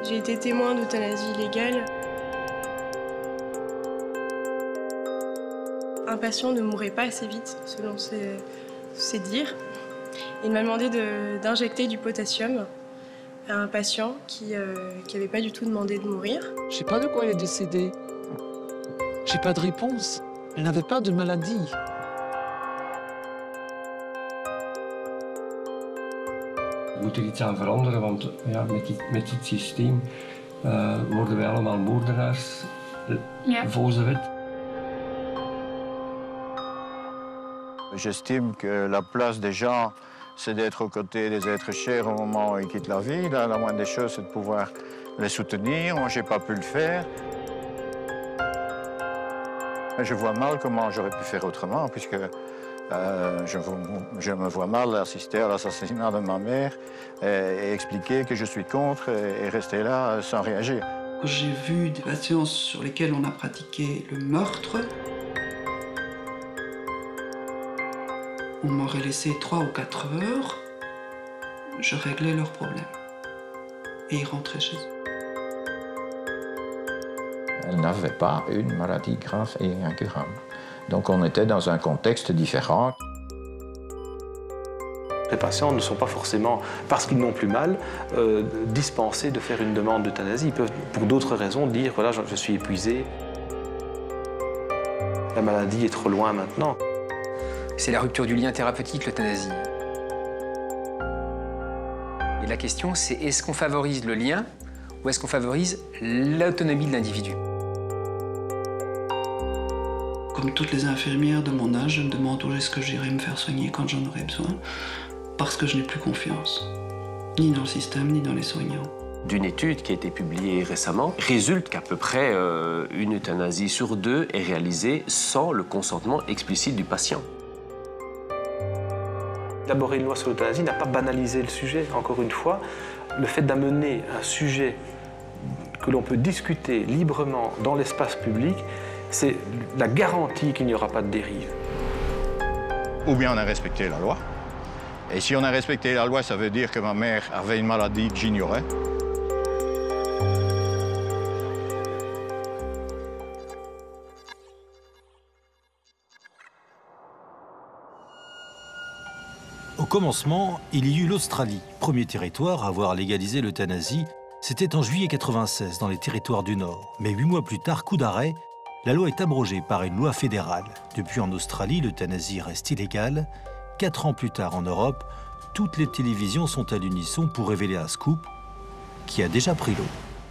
J'ai été témoin d'euthanasie illégale. Un patient ne mourrait pas assez vite, selon ses dires. Il m'a demandé d'injecter du potassium à un patient qui n'avait pas du tout demandé de mourir. Je sais pas de quoi elle est décédée. J'ai pas de réponse. Elle n'avait pas de maladie. We moeten er iets aan veranderen, want ja, met dit systeem worden wij allemaal moordenaars volgens de wet. J'estime que la place des gens, c'est d'être aux côtés des êtres chers au moment où ils quittent la vie. Là, la moindre des choses, c'est de pouvoir les soutenir. Moi, je n'ai pas pu le faire. Je vois mal comment j'aurais pu faire autrement, puisque je me vois mal assister à l'assassinat de ma mère et expliquer que je suis contre et rester là sans réagir. Quand j'ai vu des patients sur lesquels on a pratiqué le meurtre, on m'aurait laissé 3 ou 4 heures, je réglais leurs problèmes. Et ils rentraient chez eux. Elle n'avait pas une maladie grave et incurable. Donc on était dans un contexte différent. Les patients ne sont pas forcément, parce qu'ils n'ont plus mal, dispensés de faire une demande d'euthanasie. Ils peuvent, pour d'autres raisons, dire voilà, je suis épuisé. La maladie est trop loin maintenant. C'est la rupture du lien thérapeutique, l'euthanasie. Et la question, c'est est-ce qu'on favorise le lien ou est-ce qu'on favorise l'autonomie de l'individu? Comme toutes les infirmières de mon âge, je me demande où est-ce que j'irai me faire soigner quand j'en aurai besoin, parce que je n'ai plus confiance, ni dans le système, ni dans les soignants. D'une étude qui a été publiée récemment, résulte qu'à peu près une euthanasie sur 2 est réalisée sans le consentement explicite du patient. Élaborer une loi sur l'euthanasie n'a pas banalisé le sujet. Encore une fois, le fait d'amener un sujet que l'on peut discuter librement dans l'espace public, c'est la garantie qu'il n'y aura pas de dérive. Ou bien on a respecté la loi. Et si on a respecté la loi, ça veut dire que ma mère avait une maladie que j'ignorais. Au commencement, il y eut l'Australie, premier territoire à avoir légalisé l'euthanasie. C'était en juillet 1996, dans les territoires du Nord. Mais 8 mois plus tard, coup d'arrêt, la loi est abrogée par une loi fédérale. Depuis, en Australie, l'euthanasie reste illégale. 4 ans plus tard, en Europe, toutes les télévisions sont à l'unisson pour révéler un scoop qui a déjà pris l'eau.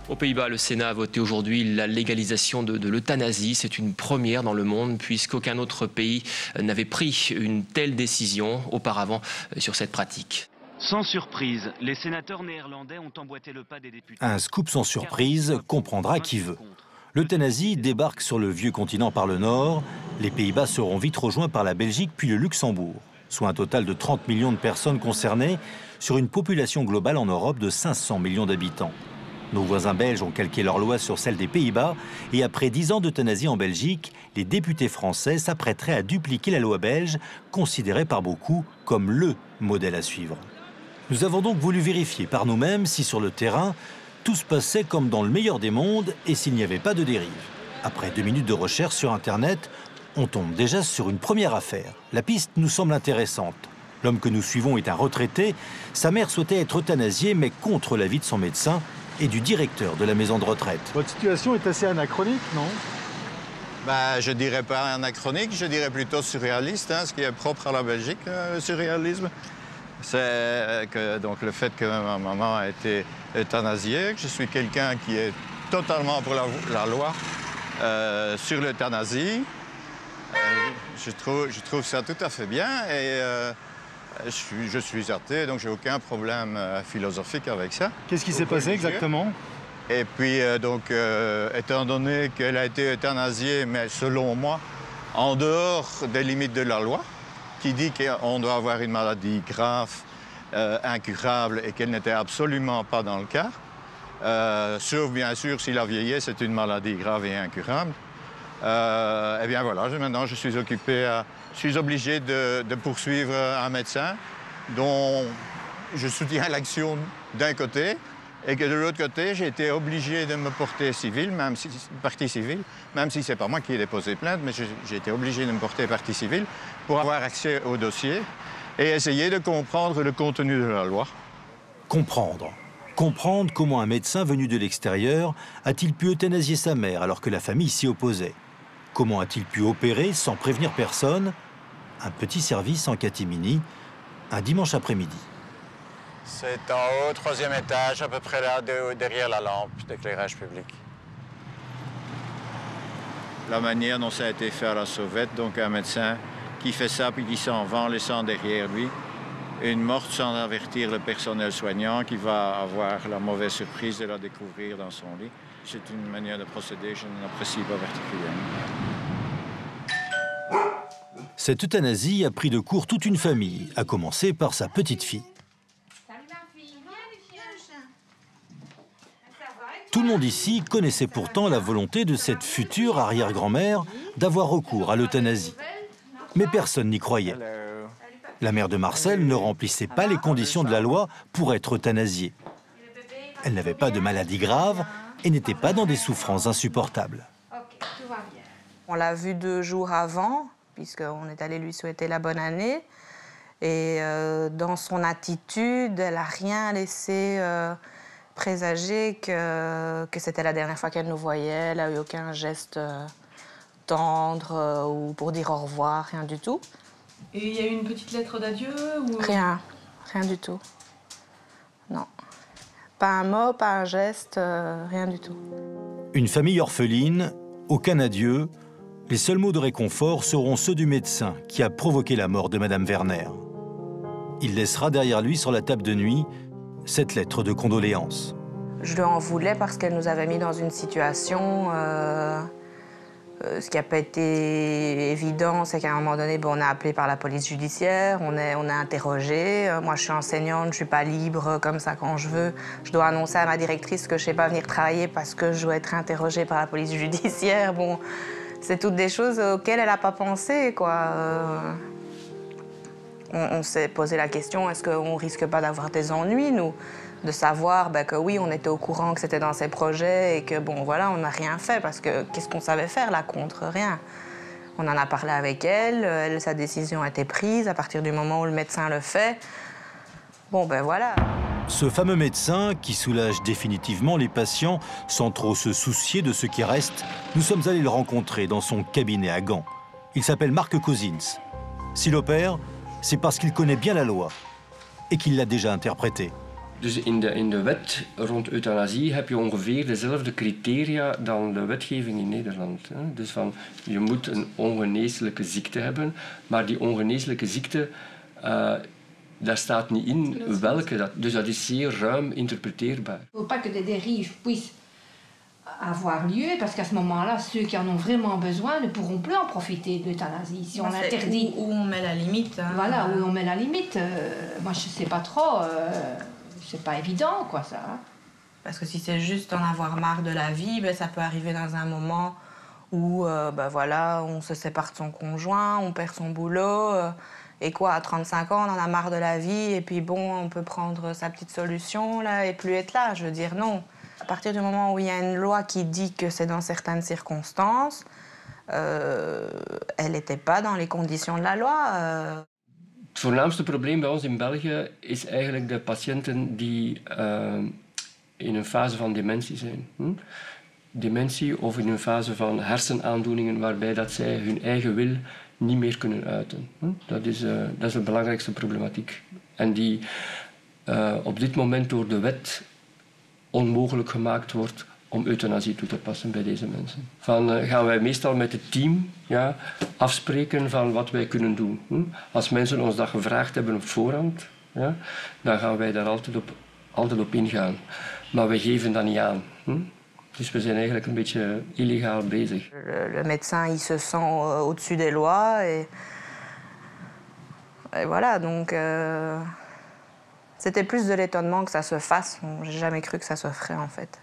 Aux Pays-Bas, le Sénat a voté aujourd'hui la légalisation de l'euthanasie. C'est une première dans le monde puisqu'aucun autre pays n'avait pris une telle décision auparavant sur cette pratique. Sans surprise, les sénateurs néerlandais ont emboîté le pas des députés. Un scoop sans surprise comprendra qui veut. L'euthanasie débarque sur le vieux continent par le nord. Les Pays-Bas seront vite rejoints par la Belgique puis le Luxembourg, soit un total de 30 millions de personnes concernées sur une population globale en Europe de 500 millions d'habitants. Nos voisins belges ont calqué leur loi sur celle des Pays-Bas et après 10 ans d'euthanasie en Belgique, les députés français s'apprêteraient à dupliquer la loi belge, considérée par beaucoup comme le modèle à suivre. Nous avons donc voulu vérifier par nous-mêmes si sur le terrain, tout se passait comme dans le meilleur des mondes et s'il n'y avait pas de dérive. Après 2 minutes de recherche sur Internet, on tombe déjà sur une première affaire. La piste nous semble intéressante. L'homme que nous suivons est un retraité. Sa mère souhaitait être euthanasiée, mais contre l'avis de son médecin et du directeur de la maison de retraite. Votre situation est assez anachronique, non? Je dirais pas anachronique, je dirais plutôt surréaliste, ce qui est propre à la Belgique, le surréalisme. C'est que donc, le fait que ma maman a été euthanasiée, que je suis quelqu'un qui est totalement pour la loi sur l'euthanasie. Je trouve ça tout à fait bien et je suis athée, donc j'ai aucun problème philosophique avec ça. Qu'est-ce qui s'est passé exactement? Et puis, étant donné qu'elle a été euthanasiée, mais selon moi, en dehors des limites de la loi, qui dit qu'on doit avoir une maladie grave, incurable, et qu'elle n'était absolument pas dans le cas, sauf bien sûr si la vieillesse est une maladie grave et incurable. Eh bien voilà, maintenant je suis obligé de poursuivre un médecin dont je soutiens l'action d'un côté Et que de l'autre côté, j'ai été obligé de me porter civil, partie civile, même si ce n'est pas moi qui ai déposé plainte, mais j'ai été obligé de me porter partie civile pour avoir accès au dossier et essayer de comprendre le contenu de la loi. Comprendre. Comprendre comment un médecin venu de l'extérieur a-t-il pu euthanasier sa mère alors que la famille s'y opposait. Comment a-t-il pu opérer sans prévenir personne? Un petit service en catimini, un dimanche après-midi. C'est en haut, 3e étage, à peu près là, derrière la lampe d'éclairage public. La manière dont ça a été fait à la sauvette, donc un médecin qui fait ça puis qui s'en va en laissant derrière lui une morte sans avertir le personnel soignant qui va avoir la mauvaise surprise de la découvrir dans son lit. C'est une manière de procéder que je n'apprécie pas particulièrement. Cette euthanasie a pris de court toute une famille, à commencer par sa petite fille. Tout le monde ici connaissait pourtant la volonté de cette future arrière-grand-mère d'avoir recours à l'euthanasie. Mais personne n'y croyait. La mère de Marcel ne remplissait pas les conditions de la loi pour être euthanasiée. Elle n'avait pas de maladie grave et n'était pas dans des souffrances insupportables. On l'a vu 2 jours avant, puisqu'on est allé lui souhaiter la bonne année. Et dans son attitude, elle n'a rien laissé présager que c'était la dernière fois qu'elle nous voyait. Elle n'a eu aucun geste tendre ou pour dire au revoir, rien du tout. Et il y a eu une petite lettre d'adieu ou... Rien du tout. Non. Pas un mot, pas un geste, rien du tout. Une famille orpheline, aucun adieu. Les seuls mots de réconfort seront ceux du médecin qui a provoqué la mort de Madame Werner. Il laissera derrière lui sur la table de nuit cette lettre de condoléances. Je lui en voulais parce qu'elle nous avait mis dans une situation... ce qui n'a pas été évident, c'est qu'à un moment donné, on est appelé par la police judiciaire, on est interrogé. Moi, je suis enseignante, je ne suis pas libre comme ça quand je veux. Je dois annoncer à ma directrice que je ne sais pas venir travailler parce que je dois être interrogée par la police judiciaire. Bon, c'est toutes des choses auxquelles elle n'a pas pensé, quoi. On s'est posé la question, est-ce qu'on ne risque pas d'avoir des ennuis, nous? De savoir que oui, on était au courant que c'était dans ses projets et que bon, voilà, on n'a rien fait parce que qu'est-ce qu'on savait faire là contre? Rien. On en a parlé avec elle, sa décision a été prise à partir du moment où le médecin le fait. Bon, ben voilà. Ce fameux médecin qui soulage définitivement les patients sans trop se soucier de ce qui reste, nous sommes allés le rencontrer dans son cabinet à Gand. Il s'appelle Marc Cousins. S'il opère, c'est parce qu'il connaît bien la loi et qu'il l'a déjà interprétée. Dus in de wet rond euthanasie heb je ongeveer dezelfde criteria dan de wetgeving in Nederland. Dus van, je moet een ongeneeslijke ziekte hebben, maar die ongeneeslijke ziekte, daar staat niet in welke. Dus dat is zeer ruim interpreteerbaar. Il ne faut pas que des dérives puissent avoir lieu, parce qu'à ce moment-là, ceux qui en ont vraiment besoin ne pourront plus en profiter de l'euthanasie. Si on interdit... Où on met la limite. Hein. Voilà, où on met la limite. Moi, je ne sais pas trop... C'est pas évident, quoi, ça. Parce que si c'est juste en avoir marre de la vie, ça peut arriver dans un moment où, voilà, on se sépare de son conjoint, on perd son boulot, et quoi, à 35 ans, on en a marre de la vie, et puis bon, on peut prendre sa petite solution, là, et plus être là. Je veux dire, non. À partir du moment où il y a une loi qui dit que c'est dans certaines circonstances, elle n'était pas dans les conditions de la loi. Het voornaamste probleem bij ons in België is eigenlijk de patiënten die in een fase van dementie zijn. Dementie of in een fase van hersenaandoeningen waarbij dat zij hun eigen wil niet meer kunnen uiten. Dat is de belangrijkste problematiek. En die op dit moment door de wet onmogelijk gemaakt wordt om euthanasie toe te passen bij deze mensen. Gaan wij meestal met het team afspreken van wat wij kunnen doen. Als mensen ons dat gevraagd hebben op voorhand, dan gaan wij daar altijd op ingaan. Maar we geven dat niet aan. Dus we zijn eigenlijk een beetje illegaal bezig. Le médecin, il se sent au-dessus des lois et voilà, donc c'était plus de l'étonnement que ça se fasse. J'ai jamais cru que ça se ferait en fait.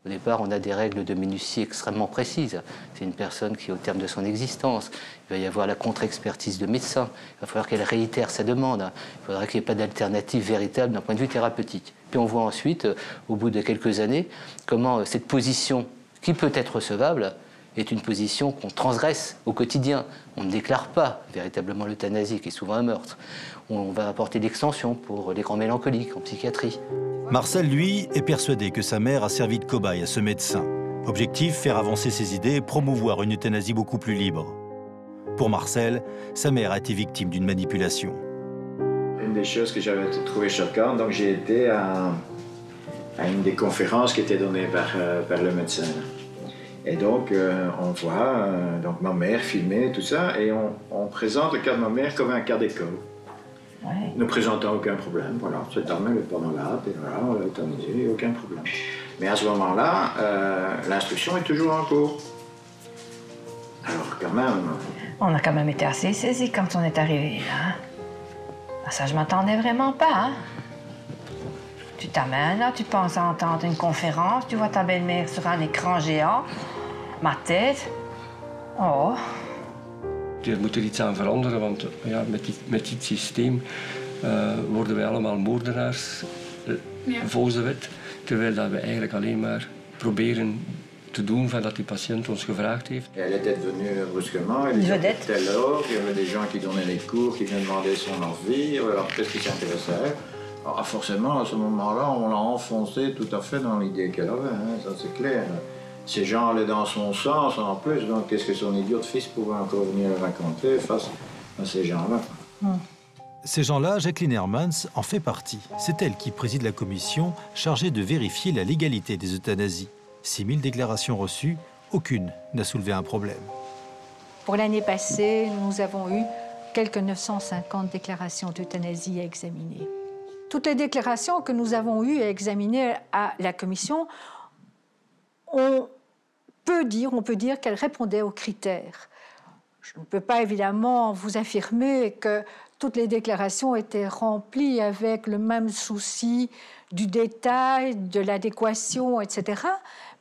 Au départ, on a des règles de minutie extrêmement précises. C'est une personne qui est au terme de son existence. Il va y avoir la contre-expertise de médecin. Il va falloir qu'elle réitère sa demande. Il faudra qu'il n'y ait pas d'alternative véritable d'un point de vue thérapeutique. Puis on voit ensuite, au bout de quelques années, comment cette position, qui peut être recevable, est une position qu'on transgresse au quotidien. On ne déclare pas véritablement l'euthanasie, qui est souvent un meurtre. On va apporter l'extension pour les grands mélancoliques en psychiatrie. Marcel, lui, est persuadé que sa mère a servi de cobaye à ce médecin. Objectif, faire avancer ses idées et promouvoir une euthanasie beaucoup plus libre. Pour Marcel, sa mère a été victime d'une manipulation. Une des choses que j'avais trouvé choquante, donc j'ai été à une des conférences qui était donnée par le médecin. Et donc, on voit donc ma mère filmer tout ça, et on présente le cas de ma mère comme un cas d'école. Ouais. Ne présentant aucun problème, voilà, cette dame elle est pas malade, et voilà, on l'a euthanasiée, aucun problème. Mais à ce moment-là, l'instruction est toujours en cours. Alors quand même... On a quand même été assez saisis quand on est arrivé là. Ah, ça, je m'attendais vraiment pas, hein. Tu t'amènes là, tu penses entendre une conférence, tu vois ta belle-mère sur un écran géant, ma tête, oh... Er moet er iets aan veranderen, want ja, met dit systeem worden wij allemaal moordenaars volgens de wet. Terwijl dat we eigenlijk alleen maar proberen te doen van dat die patiënt ons gevraagd heeft. Elle était venue brusquement, elle était à telle heure, il y avait des gens qui donnaient les cours, qui venaient demander son envie, alors qu'est-ce qui s'intéressait à elle. Alors forcément, à ce moment-là, on l'a enfoncée tout à fait dans l'idée qu'elle avait, hein, ça c'est clair. Ces gens allaient dans son sens en plus, donc qu'est-ce que son idiot de fils pouvait encore venir raconter face à ces gens-là? Ces gens-là, Jacqueline Hermans en fait partie. C'est elle qui préside la commission chargée de vérifier la légalité des euthanasies. 6000 déclarations reçues, aucune n'a soulevé un problème. Pour l'année passée, nous avons eu quelques 950 déclarations d'euthanasie à examiner. Toutes les déclarations que nous avons eues à examiner à la commission, on peut dire qu'elles répondaient aux critères. Je ne peux pas évidemment vous affirmer que toutes les déclarations étaient remplies avec le même souci du détail, de l'adéquation, etc.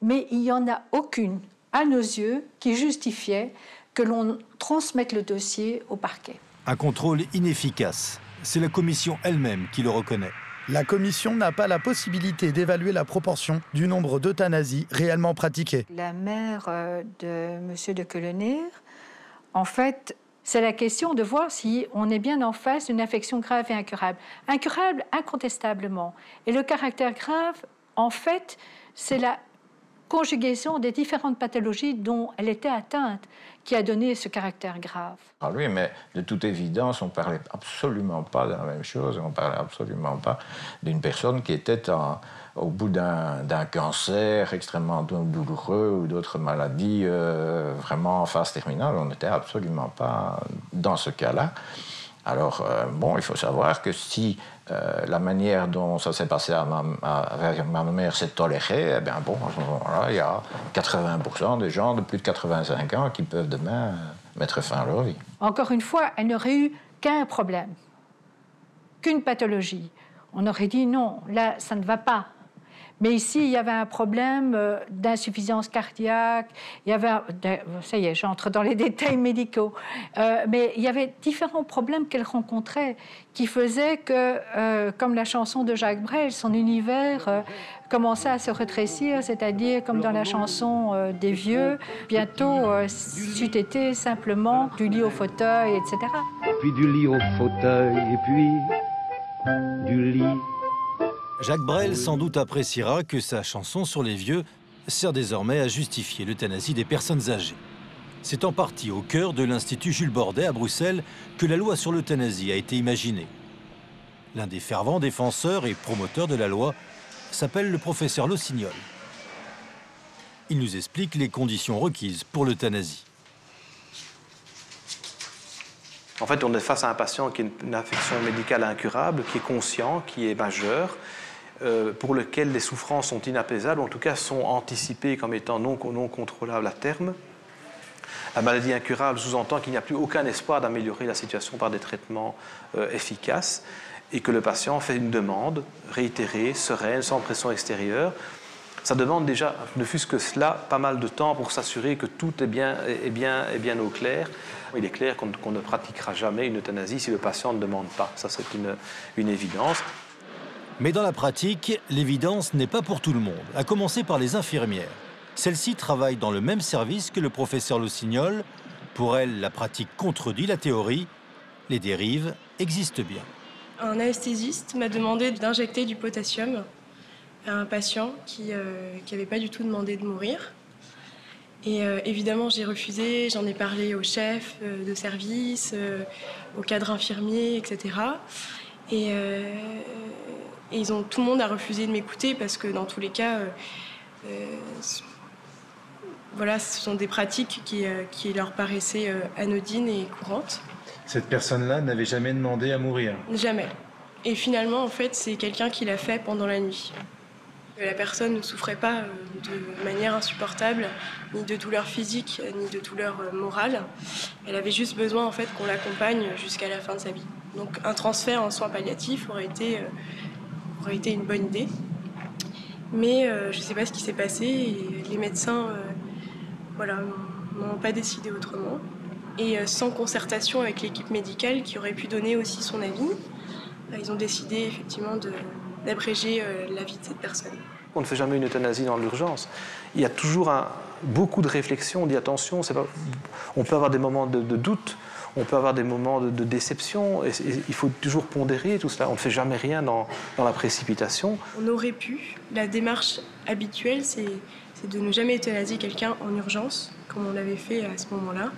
Mais il n'y en a aucune, à nos yeux, qui justifiait que l'on transmette le dossier au parquet. Un contrôle inefficace. C'est la commission elle-même qui le reconnaît. La commission n'a pas la possibilité d'évaluer la proportion du nombre d'euthanasies réellement pratiquées. La mère de M. de Keuleneer, en fait, c'est la question de voir si on est bien en face d'une affection grave et incurable. Incurable, incontestablement. Et le caractère grave, en fait, c'est la conjugaison des différentes pathologies dont elle était atteinte qui a donné ce caractère grave. Ah oui, mais de toute évidence, on ne parlait absolument pas de la même chose. On ne parlait absolument pas d'une personne qui était au bout d'un cancer extrêmement douloureux ou d'autres maladies vraiment en phase terminale. On n'était absolument pas dans ce cas-là. Alors, bon, il faut savoir que si la manière dont ça s'est passé avec ma mère s'est tolérée, eh bien bon, à ce moment-là, il y a 80% des gens de plus de 85 ans qui peuvent demain mettre fin à leur vie. Encore une fois, elle n'aurait eu qu'un problème, qu'une pathologie. On aurait dit non, là, ça ne va pas. Mais ici, il y avait un problème d'insuffisance cardiaque, il y avait... Ça y est, j'entre dans les détails médicaux. Mais il y avait différents problèmes qu'elle rencontrait qui faisaient que, comme la chanson de Jacques Brel, son univers commençait à se rétrécir, c'est-à-dire comme dans la chanson des vieux, bientôt c'eût été simplement du lit au fauteuil, etc. Puis du lit au fauteuil, et puis du lit... Jacques Brel sans doute appréciera que sa chanson sur les vieux sert désormais à justifier l'euthanasie des personnes âgées. C'est en partie au cœur de l'Institut Jules Bordet à Bruxelles que la loi sur l'euthanasie a été imaginée. L'un des fervents défenseurs et promoteurs de la loi s'appelle le professeur Lossignol. Il nous explique les conditions requises pour l'euthanasie. En fait, on est face à un patient qui a une affection médicale incurable, qui est conscient, qui est majeur, pour lequel les souffrances sont inapaisables, en tout cas sont anticipées comme étant non contrôlables à terme. La maladie incurable sous-entend qu'il n'y a plus aucun espoir d'améliorer la situation par des traitements efficaces et que le patient fait une demande réitérée, sereine, sans pression extérieure. Ça demande déjà, ne fût-ce que cela, pas mal de temps pour s'assurer que tout est bien au clair. Il est clair qu'on ne pratiquera jamais une euthanasie si le patient ne demande pas. Ça, c'est une évidence. Mais dans la pratique, l'évidence n'est pas pour tout le monde, à commencer par les infirmières. Celles-ci travaillent dans le même service que le professeur Lossignol. Pour elles, la pratique contredit la théorie. Les dérives existent bien. Un anesthésiste m'a demandé d'injecter du potassium à un patient qui n'avait pas du tout demandé de mourir. Et évidemment, j'ai refusé, j'en ai parlé au chef de service, au cadre infirmier, etc. Et tout le monde a refusé de m'écouter parce que dans tous les cas, voilà, ce sont des pratiques qui leur paraissaient anodines et courantes. Cette personne-là n'avait jamais demandé à mourir? Jamais. Et finalement, en fait, c'est quelqu'un qui l'a fait pendant la nuit. La personne ne souffrait pas de manière insupportable, ni de douleur physique, ni de douleur morale. Elle avait juste besoin en fait, qu'on l'accompagne jusqu'à la fin de sa vie. Donc un transfert en soins palliatifs aurait été une bonne idée. Mais je ne sais pas ce qui s'est passé et les médecins n'ont pas décidé autrement. Et sans concertation avec l'équipe médicale qui aurait pu donner aussi son avis, ils ont décidé effectivement d'abréger la vie de cette personne. On ne fait jamais une euthanasie dans l'urgence. Il y a toujours beaucoup de réflexion, on dit attention, on peut avoir des moments de doute, on peut avoir des moments de déception, et il faut toujours pondérer tout cela. On ne fait jamais rien dans la précipitation. On aurait pu, la démarche habituelle, c'est de ne jamais euthanasier quelqu'un en urgence, comme on l'avait fait à ce moment-là.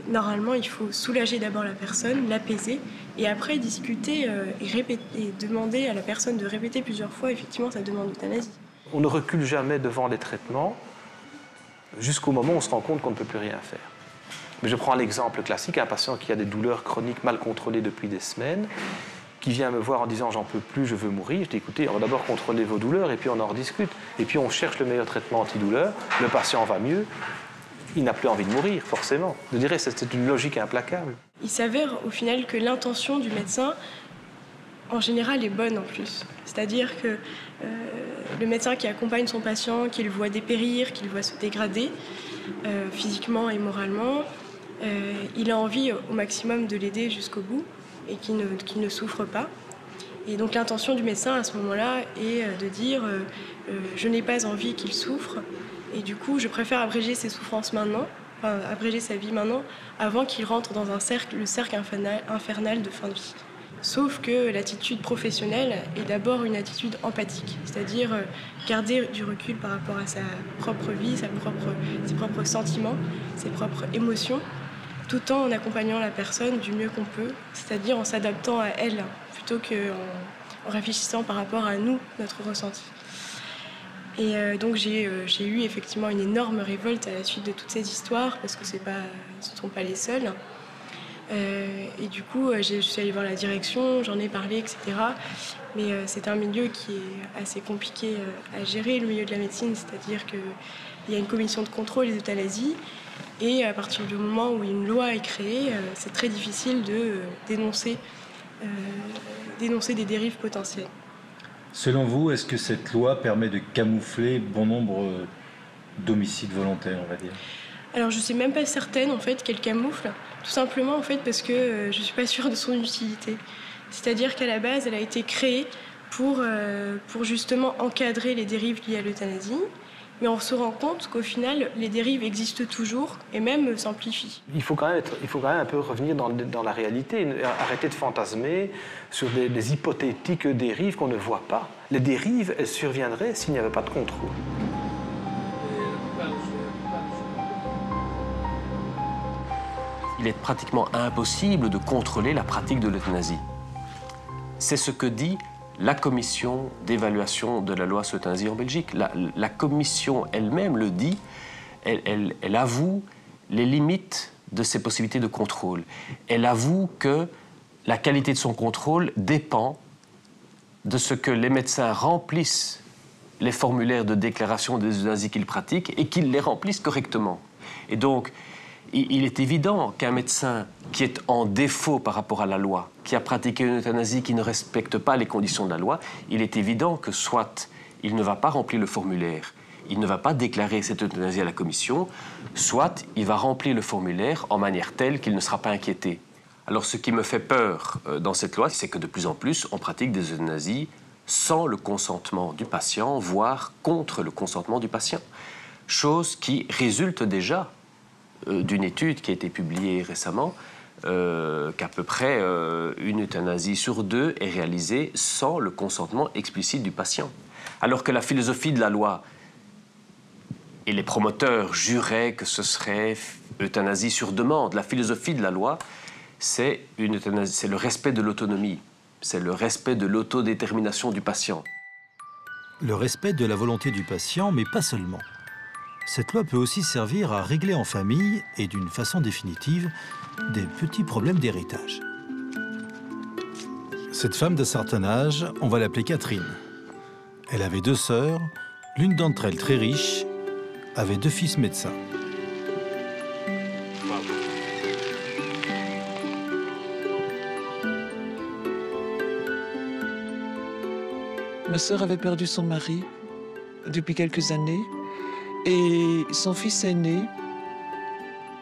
Normalement, il faut soulager d'abord la personne, l'apaiser, et après discuter et demander à la personne de répéter plusieurs fois effectivement sa demande d'euthanasie. On ne recule jamais devant les traitements jusqu'au moment où on se rend compte qu'on ne peut plus rien faire. Mais je prends l'exemple classique, un patient qui a des douleurs chroniques mal contrôlées depuis des semaines, qui vient me voir en disant « j'en peux plus, je veux mourir ». Je dis « écoutez, on va d'abord contrôler vos douleurs et puis on en rediscute. Et puis on cherche le meilleur traitement antidouleur, le patient va mieux. Il n'a plus envie de mourir, forcément. Je dirais que c'est une logique implacable. Il s'avère au final que l'intention du médecin, en général, est bonne en plus. C'est-à-dire que le médecin qui accompagne son patient, qui le voit dépérir, qui le voit se dégrader physiquement et moralement, il a envie au maximum de l'aider jusqu'au bout et qu'il ne souffre pas. Et donc l'intention du médecin à ce moment-là est de dire je n'ai pas envie qu'il souffre. Et du coup, je préfère abréger ses souffrances maintenant, enfin, abréger sa vie maintenant, avant qu'il rentre dans le cercle infernal de fin de vie. Sauf que l'attitude professionnelle est d'abord une attitude empathique, c'est-à-dire garder du recul par rapport à sa propre vie, ses propres sentiments, ses propres émotions, tout en accompagnant la personne du mieux qu'on peut, c'est-à-dire en s'adaptant à elle, plutôt qu'en réfléchissant par rapport à nous, notre ressenti. Et donc j'ai eu effectivement une énorme révolte à la suite de toutes ces histoires, parce que ce ne sont pas les seuls. Et du coup, je suis allée voir la direction, j'en ai parlé, etc. Mais c'est un milieu qui est assez compliqué à gérer, le milieu de la médecine, c'est-à-dire qu'il y a une commission de contrôle des euthanasies, et à partir du moment où une loi est créée, c'est très difficile de dénoncer des dérives potentielles. Selon vous, est-ce que cette loi permet de camoufler bon nombre d'homicides volontaires, on va dire? Alors je ne suis même pas certaine en fait qu'elle camoufle, tout simplement en fait parce que je ne suis pas sûre de son utilité. C'est-à-dire qu'à la base, elle a été créée pour justement encadrer les dérives liées à l'euthanasie, mais on se rend compte qu'au final, les dérives existent toujours et même s'amplifient. Il faut quand même un peu revenir dans la réalité, arrêter de fantasmer sur des hypothétiques dérives qu'on ne voit pas. Les dérives, elles surviendraient s'il n'y avait pas de contrôle. Il est pratiquement impossible de contrôler la pratique de l'euthanasie. C'est ce que dit la commission d'évaluation de la loi sur l'euthanasie en Belgique. La commission elle-même le dit, elle avoue les limites de ses possibilités de contrôle. Elle avoue que la qualité de son contrôle dépend de ce que les médecins remplissent les formulaires de déclaration des euthanasies qu'ils pratiquent et qu'ils les remplissent correctement. Et donc, il est évident qu'un médecin qui est en défaut par rapport à la loi, qui a pratiqué une euthanasie qui ne respecte pas les conditions de la loi, il est évident que soit il ne va pas remplir le formulaire. Il ne va pas déclarer cette euthanasie à la commission, soit il va remplir le formulaire en manière telle qu'il ne sera pas inquiété. Alors ce qui me fait peur dans cette loi, c'est que de plus en plus, on pratique des euthanasies sans le consentement du patient, voire contre le consentement du patient. Chose qui résulte déjà d'une étude qui a été publiée récemment, qu'à peu près une euthanasie sur 2 est réalisée sans le consentement explicite du patient. Alors que la philosophie de la loi, et les promoteurs juraient que ce serait euthanasie sur demande, la philosophie de la loi, c'est le respect de l'autonomie, c'est le respect de l'autodétermination du patient. Le respect de la volonté du patient, mais pas seulement. Cette loi peut aussi servir à régler en famille, et d'une façon définitive, des petits problèmes d'héritage. Cette femme d'un certain âge, on va l'appeler Catherine. Elle avait 2 sœurs, l'une d'entre elles très riche, avait 2 fils médecins. Ma sœur avait perdu son mari depuis quelques années et son fils aîné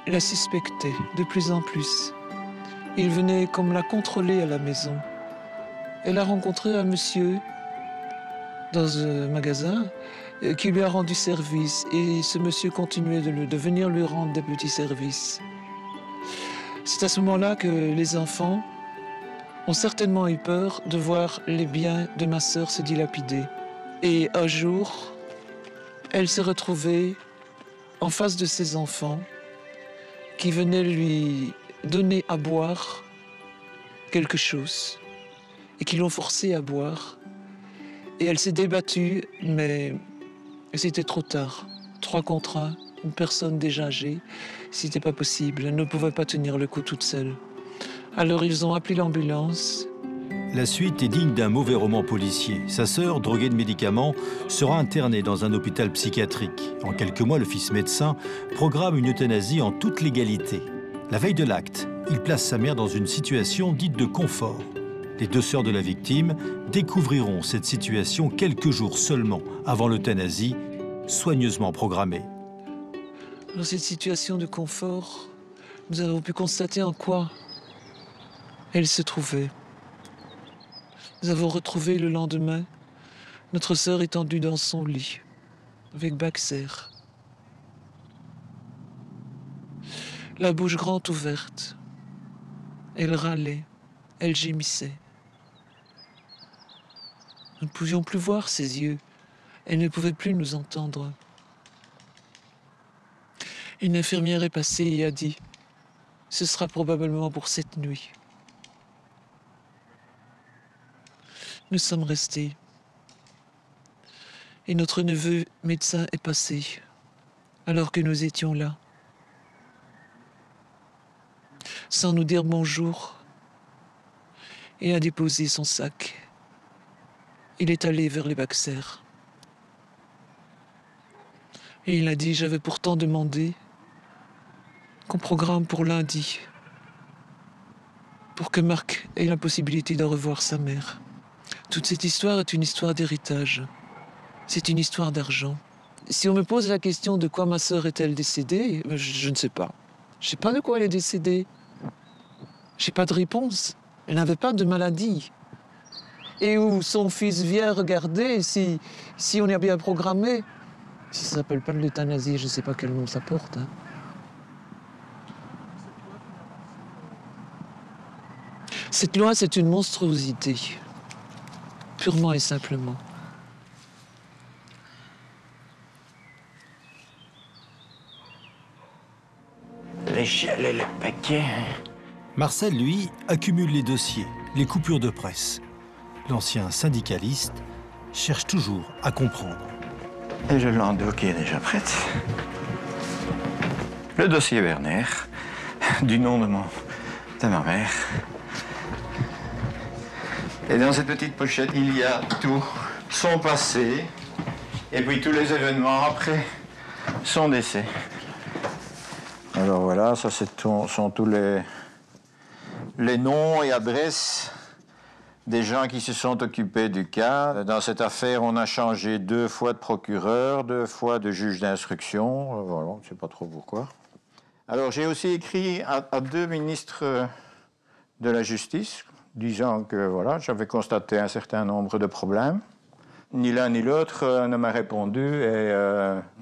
la suspectait de plus en plus. Il venait comme la contrôler à la maison. Elle a rencontré un monsieur dans un magasin qui lui a rendu service et ce monsieur continuait de venir lui rendre des petits services. C'est à ce moment-là que les enfants ont certainement eu peur de voir les biens de ma sœur se dilapider. Et un jour, elle s'est retrouvée en face de ses enfants qui venaient lui donner à boire quelque chose et qui l'ont forcée à boire. Et elle s'est débattue, mais c'était trop tard. 3 contre 1, une personne déjà âgée, c'était pas possible. Elle ne pouvait pas tenir le coup toute seule. Alors ils ont appelé l'ambulance. La suite est digne d'un mauvais roman policier. Sa sœur, droguée de médicaments, sera internée dans un hôpital psychiatrique. En quelques mois, le fils médecin programme une euthanasie en toute légalité. La veille de l'acte, il place sa mère dans une situation dite de confort. Les 2 sœurs de la victime découvriront cette situation quelques jours seulement avant l'euthanasie, soigneusement programmée. Dans cette situation de confort, nous avons pu constater en quoi elle se trouvait. Nous avons retrouvé le lendemain notre sœur étendue dans son lit, avec Baxter. La bouche grande ouverte. Elle râlait, elle gémissait. Nous ne pouvions plus voir ses yeux. Elle ne pouvait plus nous entendre. Une infirmière est passée et a dit « Ce sera probablement pour cette nuit ». Nous sommes restés. Et notre neveu médecin est passé, alors que nous étions là. Sans nous dire bonjour, il a déposé son sac. Il est allé vers les Baxter. Et il a dit, j'avais pourtant demandé qu'on programme pour lundi, pour que Marc ait la possibilité de revoir sa mère. Toute cette histoire est une histoire d'héritage. C'est une histoire d'argent. Si on me pose la question de quoi ma sœur est-elle décédée, je ne sais pas. Je ne sais pas de quoi elle est décédée. Je n'ai pas de réponse. Elle n'avait pas de maladie. Et où son fils vient regarder si on est bien programmé. Si ça ne s'appelle pas de l'euthanasie, je ne sais pas quel nom ça porte. Hein. Cette loi, c'est une monstruosité. Purement et simplement. L'échelle et le paquet. Marcel, lui, accumule les dossiers, les coupures de presse. L'ancien syndicaliste cherche toujours à comprendre. Et je l'endoc qui est déjà prête. Le dossier Werner, du nom de ma mère. Et dans cette petite pochette, il y a tout son passé et puis tous les événements après son décès. Alors voilà, ça sont tous les noms et adresses des gens qui se sont occupés du cas. Dans cette affaire, on a changé 2 fois de procureur, 2 fois de juge d'instruction. Voilà, on ne sait pas trop pourquoi. Alors, j'ai aussi écrit à 2 ministres de la Justice, disant que voilà, j'avais constaté un certain nombre de problèmes. Ni l'un ni l'autre ne m'a répondu et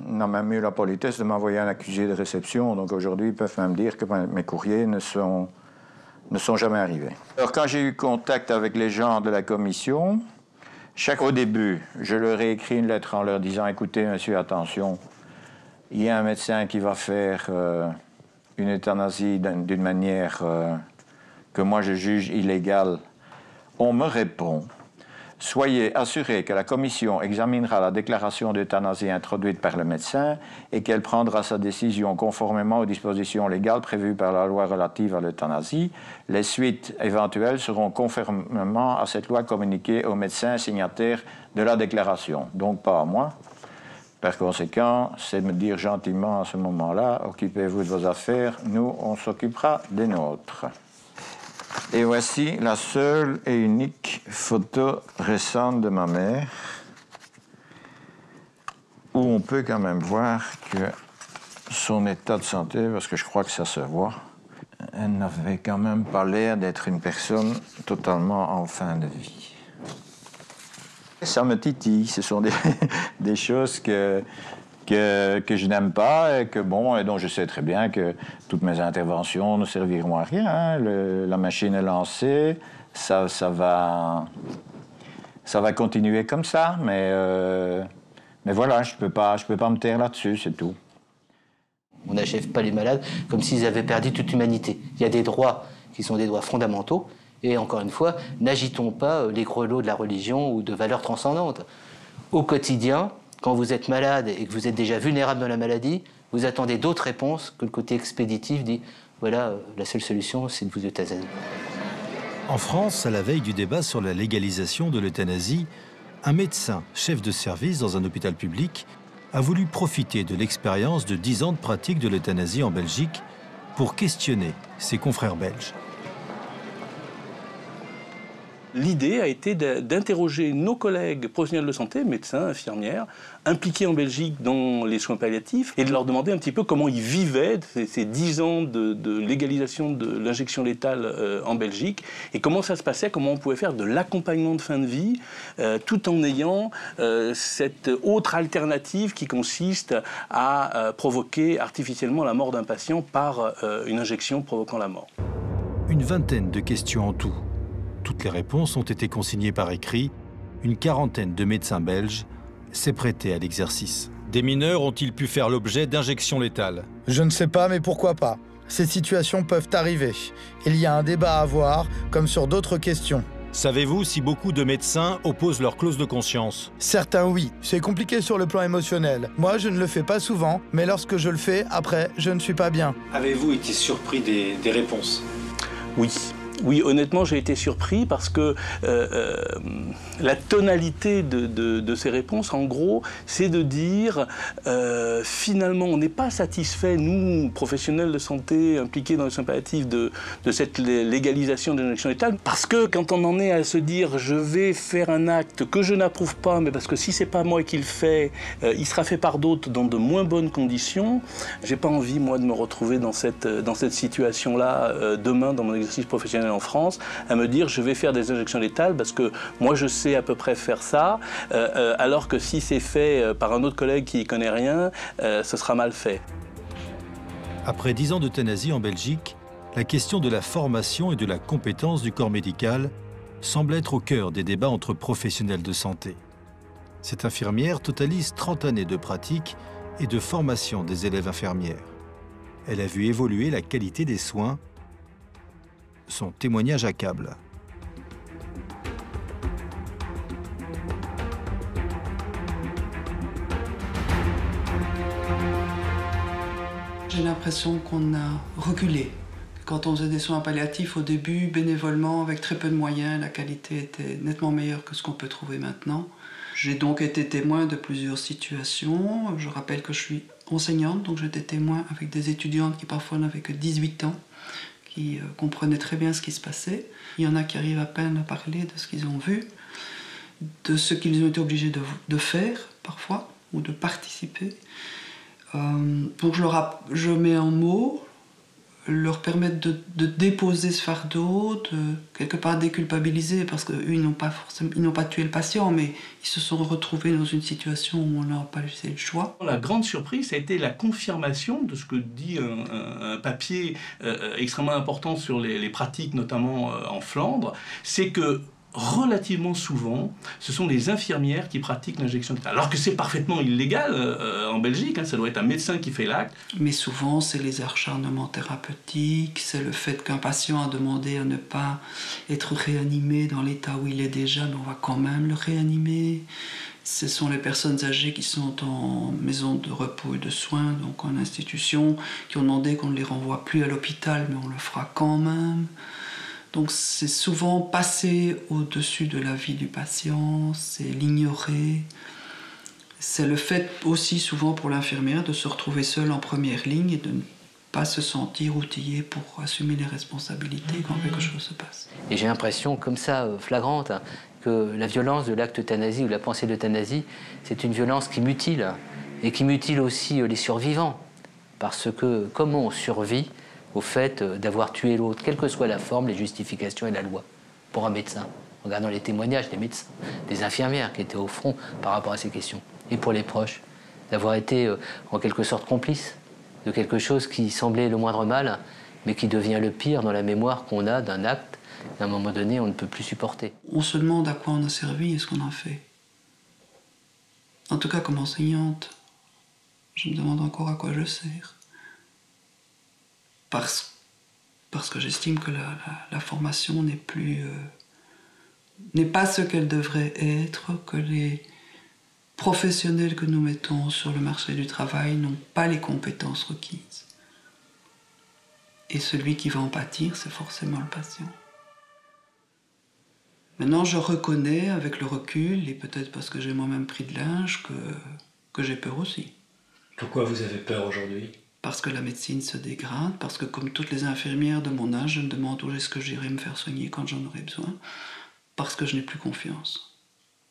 n'a même eu la politesse de m'envoyer un accusé de réception. Donc aujourd'hui, ils peuvent même dire que mes courriers ne sont jamais arrivés. Alors quand j'ai eu contact avec les gens de la commission, au début, je leur ai écrit une lettre en leur disant « Écoutez, monsieur, attention, il y a un médecin qui va faire une euthanasie d'une manière que moi je juge illégale. » On me répond « Soyez assurés que la commission examinera la déclaration d'euthanasie introduite par le médecin et qu'elle prendra sa décision conformément aux dispositions légales prévues par la loi relative à l'euthanasie. Les suites éventuelles seront conformément à cette loi communiquées au médecin signataire de la déclaration. » Donc pas à moi. Par conséquent, c'est de me dire gentiment à ce moment-là, occupez-vous de vos affaires, nous, on s'occupera des nôtres. Et voici la seule et unique photo récente de ma mère, où on peut quand même voir que son état de santé, parce que je crois que ça se voit, elle n'avait quand même pas l'air d'être une personne totalement en fin de vie. Ça me titille, ce sont des choses que je n'aime pas et dont je sais très bien que toutes mes interventions ne serviront à rien. Hein. La machine est lancée, ça va continuer comme ça, mais voilà, je peux pas me taire là-dessus, c'est tout. On n'achève pas les malades comme s'ils avaient perdu toute humanité. Il y a des droits qui sont des droits fondamentaux, et encore une fois, n'agitons pas les grelots de la religion ou de valeurs transcendantes. Au quotidien, quand vous êtes malade et que vous êtes déjà vulnérable dans la maladie, vous attendez d'autres réponses que le côté expéditif dit « voilà, la seule solution, c'est de vous euthanasier ». En France, à la veille du débat sur la légalisation de l'euthanasie, un médecin, chef de service dans un hôpital public, a voulu profiter de l'expérience de 10 ans de pratique de l'euthanasie en Belgique pour questionner ses confrères belges. L'idée a été d'interroger nos collègues professionnels de santé, médecins, infirmières, impliqués en Belgique dans les soins palliatifs, et de leur demander un petit peu comment ils vivaient ces 10 ans de légalisation de l'injection létale en Belgique, et comment ça se passait, comment on pouvait faire de l'accompagnement de fin de vie, tout en ayant cette autre alternative qui consiste à provoquer artificiellement la mort d'un patient par une injection provoquant la mort. Une vingtaine de questions en tout. Toutes les réponses ont été consignées par écrit. Une quarantaine de médecins belges s'est prêté à l'exercice. Des mineurs ont-ils pu faire l'objet d'injections létales? Je ne sais pas, mais pourquoi pas? Ces situations peuvent arriver. Il y a un débat à avoir, comme sur d'autres questions. Savez-vous si beaucoup de médecins opposent leur clause de conscience? Certains oui, c'est compliqué sur le plan émotionnel. Moi, je ne le fais pas souvent, mais lorsque je le fais, après, je ne suis pas bien. Avez-vous été surpris des réponses? Oui. Oui, honnêtement, j'ai été surpris parce que la tonalité de ces réponses, en gros, c'est de dire finalement, on n'est pas satisfait, nous, professionnels de santé impliqués dans les soins palliatifs, de cette légalisation de l'injection létale, parce que quand on en est à se dire je vais faire un acte que je n'approuve pas, mais parce que si c'est pas moi qui le fais, il sera fait par d'autres dans de moins bonnes conditions, j'ai pas envie, moi, de me retrouver dans cette situation-là demain dans mon exercice professionnel en France, à me dire je vais faire des injections létales parce que moi je sais à peu près faire ça, alors que si c'est fait par un autre collègue qui n'y connaît rien, ce sera mal fait. Après 10 ans d'euthanasie en Belgique, la question de la formation et de la compétence du corps médical semble être au cœur des débats entre professionnels de santé. Cette infirmière totalise 30 années de pratique et de formation des élèves infirmières. Elle a vu évoluer la qualité des soins. Son témoignage accable. J'ai l'impression qu'on a reculé. Quand on faisait des soins palliatifs au début, bénévolement, avec très peu de moyens, la qualité était nettement meilleure que ce qu'on peut trouver maintenant. J'ai donc été témoin de plusieurs situations. Je rappelle que je suis enseignante, donc j'étais témoin avec des étudiantes qui parfois n'avaient que 18 ans, qui comprenaient très bien ce qui se passait. Il y en a qui arrivent à peine à parler de ce qu'ils ont vu, de ce qu'ils ont été obligés de faire, parfois, ou de participer. Pour que je mets en mots, leur permettre de déposer ce fardeau, de quelque part déculpabiliser, parce qu'eux, ils n'ont pas tué le patient, mais ils se sont retrouvés dans une situation où on n'a pas laissé le choix. La grande surprise, ça a été la confirmation de ce que dit un papier extrêmement important sur les pratiques, notamment en Flandre, c'est que relativement souvent, ce sont les infirmières qui pratiquent l'injection de tétane. Alors que c'est parfaitement illégal en Belgique, hein, ça doit être un médecin qui fait l'acte. Mais souvent, c'est les acharnements thérapeutiques, c'est le fait qu'un patient a demandé à ne pas être réanimé dans l'état où il est déjà, mais on va quand même le réanimer. Ce sont les personnes âgées qui sont en maison de repos et de soins, donc en institution, qui ont demandé qu'on ne les renvoie plus à l'hôpital, mais on le fera quand même. Donc c'est souvent passer au-dessus de la vie du patient, c'est l'ignorer. C'est le fait aussi souvent pour l'infirmière de se retrouver seule en première ligne et de ne pas se sentir outillée pour assumer les responsabilités quand quelque chose se passe. Et j'ai l'impression comme ça, flagrante, que la violence de l'acte d'euthanasie ou la pensée d'euthanasie, c'est une violence qui mutile, et qui mutile aussi les survivants. Parce que comment on survit au fait d'avoir tué l'autre, quelle que soit la forme, les justifications et la loi, pour un médecin, en regardant les témoignages des médecins, des infirmières qui étaient au front par rapport à ces questions, et pour les proches, d'avoir été en quelque sorte complice de quelque chose qui semblait le moindre mal, mais qui devient le pire dans la mémoire qu'on a d'un acte qu'à un moment donné on ne peut plus supporter. On se demande à quoi on a servi et ce qu'on a fait. En tout cas, comme enseignante, je me demande encore à quoi je sers. Parce que j'estime que la formation n'est pas ce qu'elle devrait être, que les professionnels que nous mettons sur le marché du travail n'ont pas les compétences requises. Et celui qui va en pâtir, c'est forcément le patient. Maintenant, je reconnais avec le recul, et peut-être parce que j'ai moi-même pris de l'âge, que j'ai peur aussi. Pourquoi vous avez peur aujourd'hui ? Parce que la médecine se dégrade, parce que comme toutes les infirmières de mon âge, je me demande où est-ce que j'irai me faire soigner quand j'en aurai besoin, parce que je n'ai plus confiance,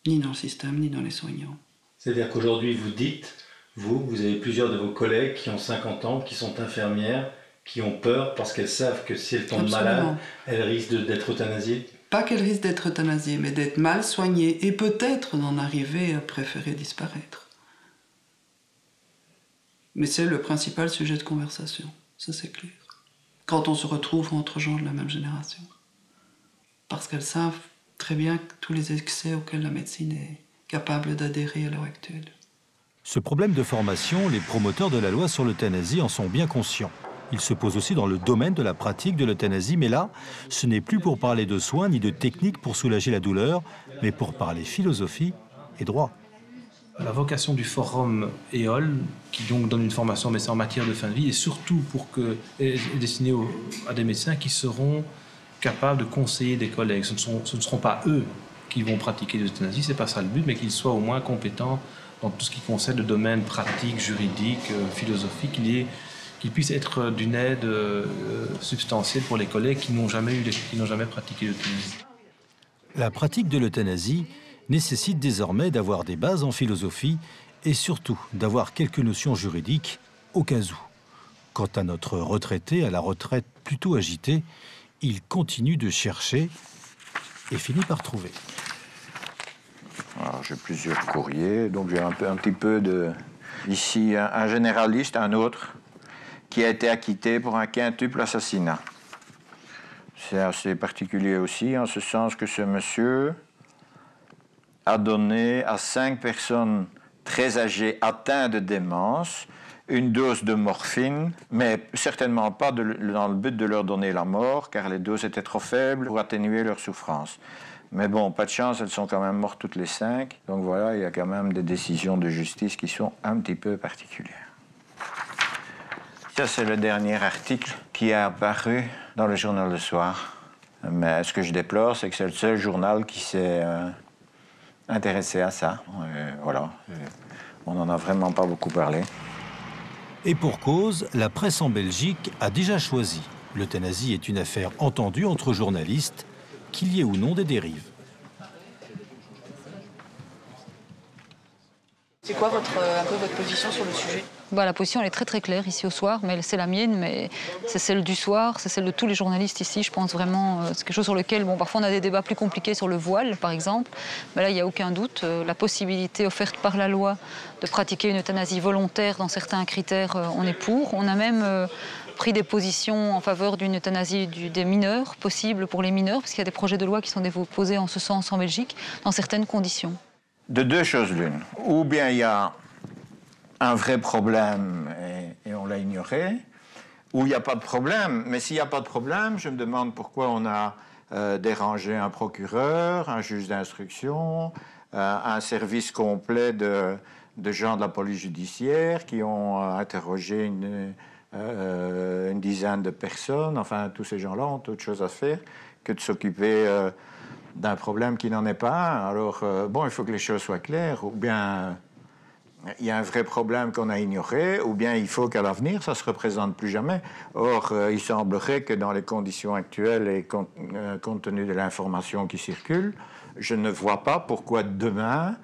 ni dans le système, ni dans les soignants. C'est-à-dire qu'aujourd'hui, vous dites, vous avez plusieurs de vos collègues qui ont 50 ans, qui sont infirmières, qui ont peur parce qu'elles savent que si elles tombent malades, elles risquent d'être euthanasiées ? Pas qu'elles risquent d'être euthanasiées, mais d'être mal soignées, et peut-être d'en arriver à préférer disparaître. Mais c'est le principal sujet de conversation, ça c'est clair. Quand on se retrouve entre gens de la même génération. Parce qu'elles savent très bien tous les excès auxquels la médecine est capable d'adhérer à l'heure actuelle. Ce problème de formation, les promoteurs de la loi sur l'euthanasie en sont bien conscients. Il se pose aussi dans le domaine de la pratique de l'euthanasie, mais là, ce n'est plus pour parler de soins ni de techniques pour soulager la douleur, mais pour parler philosophie et droit. La vocation du forum EOL, qui donc donne une formation en matière de fin de vie, et surtout est destinée à des médecins qui seront capables de conseiller des collègues. Ce ne seront pas eux qui vont pratiquer l'euthanasie, c'est pas ça le but, mais qu'ils soient au moins compétents dans tout ce qui concerne le domaine pratique, juridique, philosophique, qu'ils puissent être d'une aide substantielle pour les collègues qui n'ont jamais pratiqué l'euthanasie. La pratique de l'euthanasie nécessite désormais d'avoir des bases en philosophie et surtout d'avoir quelques notions juridiques au cas où. Quant à notre retraité, à la retraite plutôt agitée, il continue de chercher et finit par trouver. Alors, j'ai plusieurs courriers, donc j'ai un petit peu de... Ici, un généraliste, un autre, qui a été acquitté pour un quintuple assassinat. C'est assez particulier aussi, en ce sens que ce monsieur a donné à 5 personnes très âgées atteintes de démence une dose de morphine, mais certainement pas dans le but de leur donner la mort, car les doses étaient trop faibles pour atténuer leur souffrance. Mais bon, pas de chance, elles sont quand même mortes toutes les 5. Donc voilà, il y a quand même des décisions de justice qui sont un petit peu particulières. Ça, c'est le dernier article qui est apparu dans le journal Le Soir. Mais ce que je déplore, c'est que c'est le seul journal qui s'est intéressé à ça. Voilà. On n'en a vraiment pas beaucoup parlé. Et pour cause, la presse en Belgique a déjà choisi. L'euthanasie est une affaire entendue entre journalistes, qu'il y ait ou non des dérives. C'est quoi un peu votre position sur le sujet ? La position elle est très très claire ici au soir, mais c'est la mienne, mais c'est celle du soir, c'est celle de tous les journalistes ici. Je pense vraiment, c'est quelque chose sur lequel, parfois on a des débats plus compliqués sur le voile par exemple, mais là il n'y a aucun doute. La possibilité offerte par la loi de pratiquer une euthanasie volontaire dans certains critères, on est pour. On a même pris des positions en faveur d'une euthanasie des mineurs, possible pour les mineurs, parce qu'il y a des projets de loi qui sont déposés en ce sens en Belgique, dans certaines conditions. De deux choses l'une. Ou bien il y a un vrai problème et on l'a ignoré, ou il n'y a pas de problème. Mais s'il n'y a pas de problème, je me demande pourquoi on a dérangé un procureur, un juge d'instruction, un service complet de gens de la police judiciaire qui ont interrogé une dizaine de personnes. Enfin, tous ces gens-là ont autre chose à faire que de s'occuper d'un problème qui n'en est pas un. Alors, il faut que les choses soient claires. Ou bien il y a un vrai problème qu'on a ignoré, ou bien il faut qu'à l'avenir, ça ne se représente plus jamais. Or, il semblerait que dans les conditions actuelles et compte tenu de l'information qui circule, je ne vois pas pourquoi demain,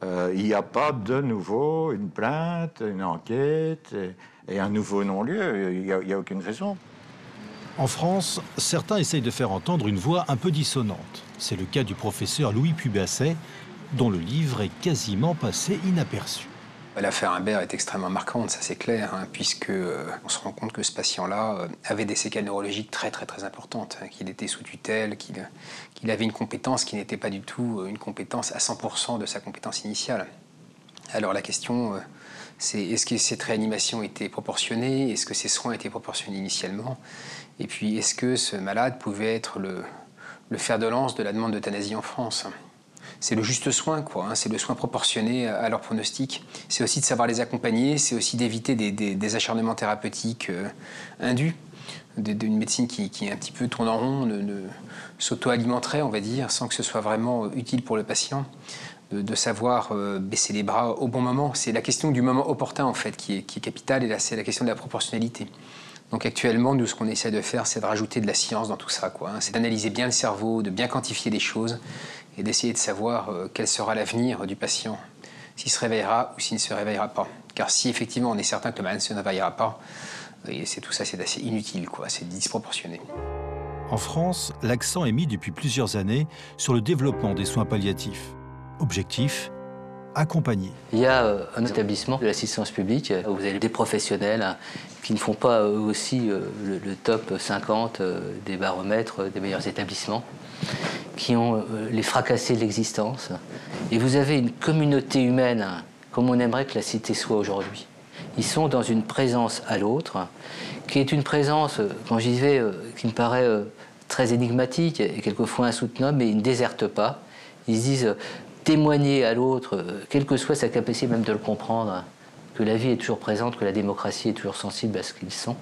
il n'y a pas de nouveau une plainte, une enquête et un nouveau non-lieu. Il n'y a aucune raison. En France, certains essayent de faire entendre une voix un peu dissonante. C'est le cas du professeur Louis Pubasset, dont le livre est quasiment passé inaperçu. L'affaire Imbert est extrêmement marquante, ça c'est clair, puisque on se rend compte que ce patient-là avait des séquelles neurologiques très importantes, qu'il était sous tutelle, qu'il avait une compétence qui n'était pas du tout une compétence à 100% de sa compétence initiale. Alors la question, c'est est-ce que cette réanimation était proportionnée? Est-ce que ces soins étaient proportionnés initialement? Et puis est-ce que ce malade pouvait être le fer de lance de la demande d'euthanasie en France? C'est le juste soin, quoi. C'est le soin proportionné à leur pronostic. C'est aussi de savoir les accompagner, c'est aussi d'éviter des acharnements thérapeutiques indus, d'une médecine qui un petit peu tourne en rond, s'auto-alimenterait, on va dire, sans que ce soit vraiment utile pour le patient, de savoir baisser les bras au bon moment. C'est la question du moment opportun, en fait, qui est capitale, et là, c'est la question de la proportionnalité. Donc actuellement, nous, ce qu'on essaie de faire, c'est de rajouter de la science dans tout ça, quoi. C'est d'analyser bien le cerveau, de bien quantifier les choses, et d'essayer de savoir quel sera l'avenir du patient, s'il se réveillera ou s'il ne se réveillera pas. Car si effectivement on est certain que le malade ne se réveillera pas, tout ça c'est assez inutile, quoi. C'est disproportionné. En France, l'accent est mis depuis plusieurs années sur le développement des soins palliatifs. Objectif, accompagner. Il y a un établissement de l'assistance publique où vous avez des professionnels qui ne font pas eux aussi le top 50 des baromètres des meilleurs établissements, qui ont les fracassés de l'existence. Et vous avez une communauté humaine comme on aimerait que la cité soit aujourd'hui. Ils sont dans une présence à l'autre, qui est une présence, quand j'y vais, qui me paraît très énigmatique et quelquefois insoutenable, mais ils ne désertent pas. Ils se disent témoigner à l'autre, quelle que soit sa capacité même de le comprendre, que la vie est toujours présente, que la démocratie est toujours sensible à ce qu'ils sont.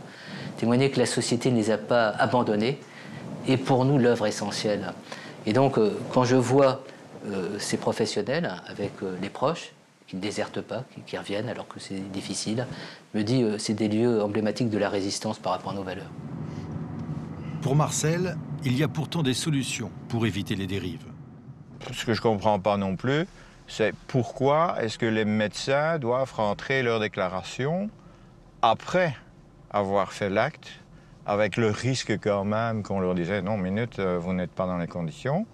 Témoigner que la société ne les a pas abandonnés est pour nous l'œuvre essentielle. Et donc, quand je vois ces professionnels avec les proches, qui ne désertent pas, qui reviennent alors que c'est difficile, me dis c'est des lieux emblématiques de la résistance par rapport à nos valeurs. Pour Marcel, il y a pourtant des solutions pour éviter les dérives. Ce que je ne comprends pas non plus, c'est pourquoi est-ce que les médecins doivent rentrer leur déclaration après avoir fait l'acte, avec le risque quand même qu'on leur disait « Non, minute, vous n'êtes pas dans les conditions ».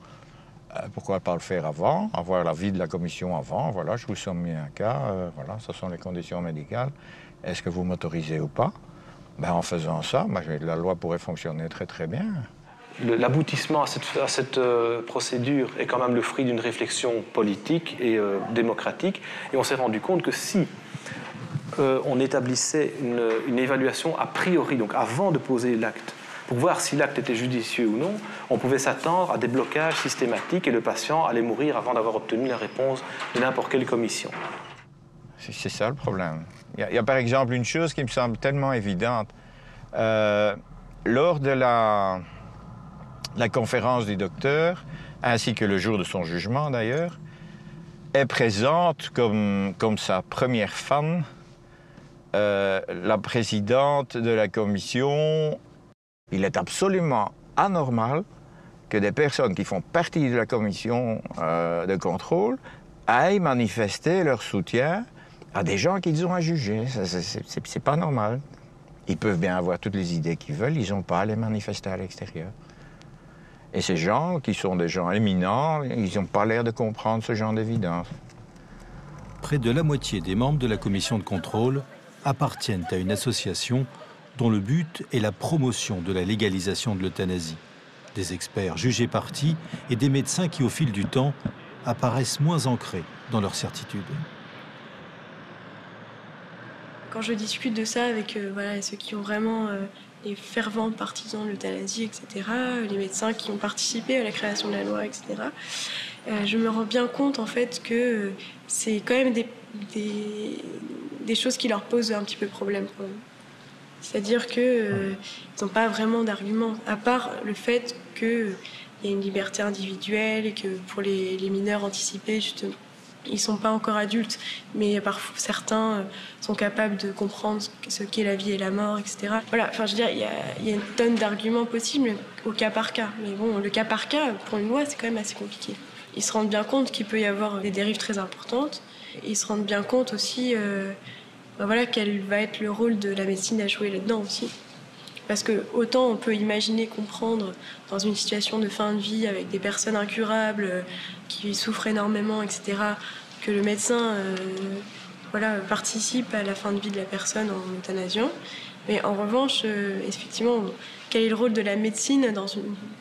Pourquoi pas le faire avant, avoir l'avis de la commission avant, voilà, je vous soumets un cas, voilà, ce sont les conditions médicales, est-ce que vous m'autorisez ou pas? En faisant ça, la loi pourrait fonctionner très bien. L'aboutissement à cette procédure est quand même le fruit d'une réflexion politique et démocratique, et on s'est rendu compte que si on établissait une évaluation a priori, donc avant de poser l'acte, pour voir si l'acte était judicieux ou non, on pouvait s'attendre à des blocages systématiques et le patient allait mourir avant d'avoir obtenu la réponse de n'importe quelle commission. C'est ça le problème. Il y a par exemple une chose qui me semble tellement évidente. Lors de la conférence du docteur, ainsi que le jour de son jugement d'ailleurs, est présente comme sa première femme la présidente de la commission Il est absolument anormal que des personnes qui font partie de la commission de contrôle aillent manifester leur soutien à des gens qu'ils ont à juger. C'est pas normal. Ils peuvent bien avoir toutes les idées qu'ils veulent, ils n'ont pas à les manifester à l'extérieur. Et ces gens, qui sont des gens éminents, ils n'ont pas l'air de comprendre ce genre d'évidence. Près de la moitié des membres de la commission de contrôle appartiennent à une association dont le but est la promotion de la légalisation de l'euthanasie. Des experts jugés partis et des médecins qui, au fil du temps, apparaissent moins ancrés dans leurs certitudes. Quand je discute de ça avec voilà, ceux qui ont vraiment les fervents partisans de l'euthanasie, etc., les médecins qui ont participé à la création de la loi, etc., je me rends bien compte en fait que c'est quand même des choses qui leur posent un petit peu problème. C'est-à-dire qu'ils n'ont pas vraiment d'arguments, à part le fait qu'il y a une liberté individuelle et que pour les mineurs anticipés, justement, ils ne sont pas encore adultes, mais parfois certains sont capables de comprendre ce qu'est la vie et la mort, etc. Voilà, enfin, je veux dire, il y a une tonne d'arguments possibles au cas par cas. Mais bon, le cas par cas, pour une loi, c'est quand même assez compliqué. Ils se rendent bien compte qu'il peut y avoir des dérives très importantes. Ils se rendent bien compte aussi voilà, quel va être le rôle de la médecine à jouer là-dedans aussi. Parce que autant on peut imaginer, comprendre dans une situation de fin de vie avec des personnes incurables qui souffrent énormément, etc., que le médecin voilà, participe à la fin de vie de la personne en euthanasiant. Mais en revanche, effectivement, quel est le rôle de la médecine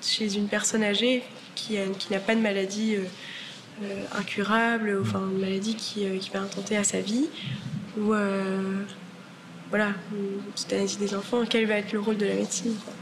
chez une personne âgée qui n'a pas de maladie incurable, enfin une maladie qui va intenter à sa vie, ou voilà, l'euthanasie des enfants, quel va être le rôle de la médecine, quoi.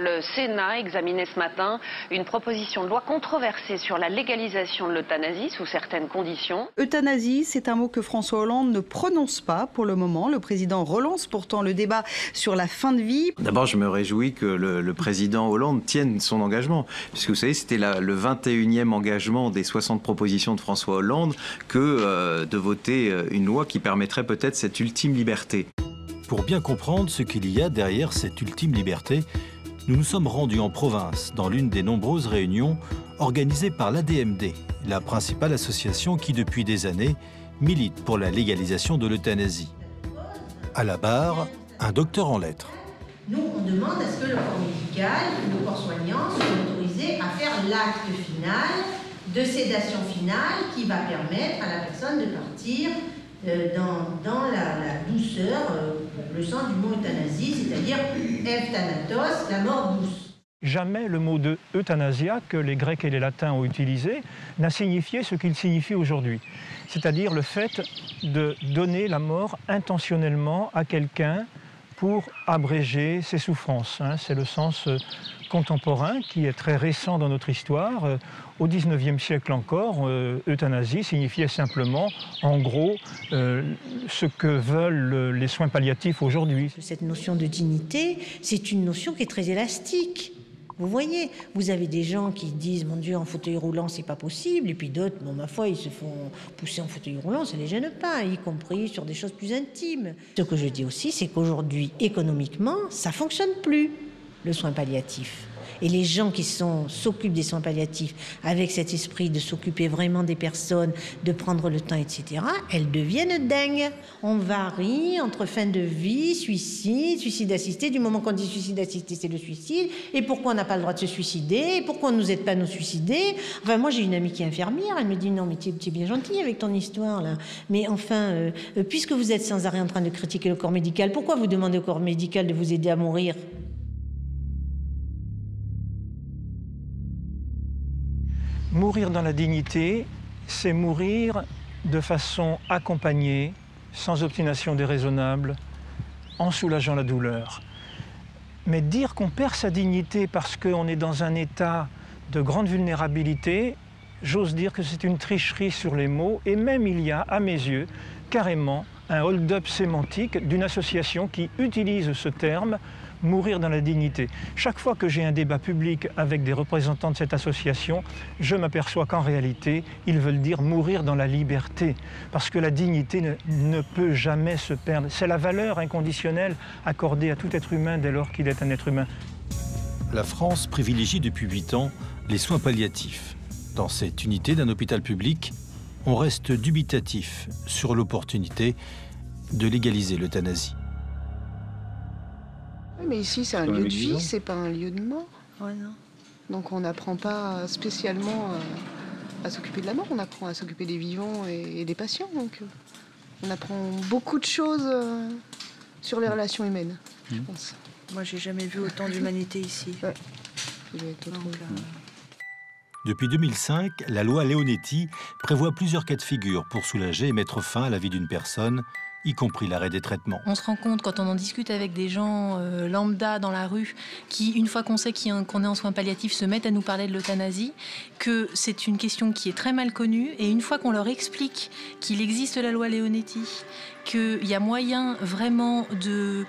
Le Sénat examinait ce matin une proposition de loi controversée sur la légalisation de l'euthanasie sous certaines conditions. Euthanasie, c'est un mot que François Hollande ne prononce pas pour le moment. Le président relance pourtant le débat sur la fin de vie. D'abord, je me réjouis que le président Hollande tienne son engagement. Puisque vous savez, c'était le 21e engagement des 60 propositions de François Hollande que de voter une loi qui permettrait peut-être cette ultime liberté. Pour bien comprendre ce qu'il y a derrière cette ultime liberté, nous nous sommes rendus en province dans l'une des nombreuses réunions organisées par l'ADMD, la principale association qui, depuis des années, milite pour la légalisation de l'euthanasie. À la barre, un docteur en lettres. Nous, on demande à ce que le corps médical, le corps soignant, soit autorisé à faire l'acte final de sédation finale qui va permettre à la personne de partir dans la douceur, le sens du mot euthanasie, c'est-à-dire euthanatos, la mort douce. Jamais le mot de euthanasia, que les Grecs et les Latins ont utilisé, n'a signifié ce qu'il signifie aujourd'hui. C'est-à-dire le fait de donner la mort intentionnellement à quelqu'un pour abréger ses souffrances. C'est le sens contemporain qui est très récent dans notre histoire. Au XIXe siècle encore, euthanasie signifiait simplement, en gros, ce que veulent les soins palliatifs aujourd'hui. Cette notion de dignité, c'est une notion qui est très élastique. Vous voyez, vous avez des gens qui disent « Mon Dieu, en fauteuil roulant, c'est pas possible », et puis d'autres, bon, ma foi, ils se font pousser en fauteuil roulant, ça les gêne pas, y compris sur des choses plus intimes. Ce que je dis aussi, c'est qu'aujourd'hui, économiquement, ça fonctionne plus, le soin palliatif. Et les gens qui s'occupent des soins palliatifs avec cet esprit de s'occuper vraiment des personnes, de prendre le temps, etc., elles deviennent dingues. On varie entre fin de vie, suicide, suicide assisté. Du moment qu'on dit suicide assisté, c'est le suicide. Et pourquoi on n'a pas le droit de se suicider? Et pourquoi on ne nous aide pas à nous suicider? Enfin, moi, j'ai une amie qui est infirmière. Elle me dit, non, mais tu es bien gentil avec ton histoire, là. Mais enfin, puisque vous êtes sans arrêt en train de critiquer le corps médical, pourquoi vous demandez au corps médical de vous aider à mourir? Mourir dans la dignité, c'est mourir de façon accompagnée, sans obstination déraisonnable, en soulageant la douleur. Mais dire qu'on perd sa dignité parce qu'on est dans un état de grande vulnérabilité, j'ose dire que c'est une tricherie sur les mots, et même il y a, à mes yeux, carrément un hold-up sémantique d'une association qui utilise ce terme mourir dans la dignité. Chaque fois que j'ai un débat public avec des représentants de cette association, je m'aperçois qu'en réalité, ils veulent dire mourir dans la liberté, parce que la dignité ne peut jamais se perdre. C'est la valeur inconditionnelle accordée à tout être humain dès lors qu'il est un être humain. La France privilégie depuis 8 ans les soins palliatifs. Dans cette unité d'un hôpital public, on reste dubitatif sur l'opportunité de légaliser l'euthanasie. Oui, mais ici, c'est un lieu de vie, c'est pas un lieu de mort. Ouais, non. Donc on n'apprend pas spécialement à s'occuper de la mort, on apprend à s'occuper des vivants et des patients. Donc on apprend beaucoup de choses sur les relations humaines, je pense. Moi, j'ai jamais vu autant d'humanité ici. Ouais. Ça doit être autre chose. Depuis 2005, la loi Leonetti prévoit plusieurs cas de figure pour soulager et mettre fin à la vie d'une personne, y compris l'arrêt des traitements. On se rend compte, quand on en discute avec des gens lambda dans la rue, qui, une fois qu'on sait qu'on est en soins palliatifs, se mettent à nous parler de l'euthanasie, que c'est une question qui est très mal connue. Et une fois qu'on leur explique qu'il existe la loi Leonetti, qu'il y a moyen vraiment de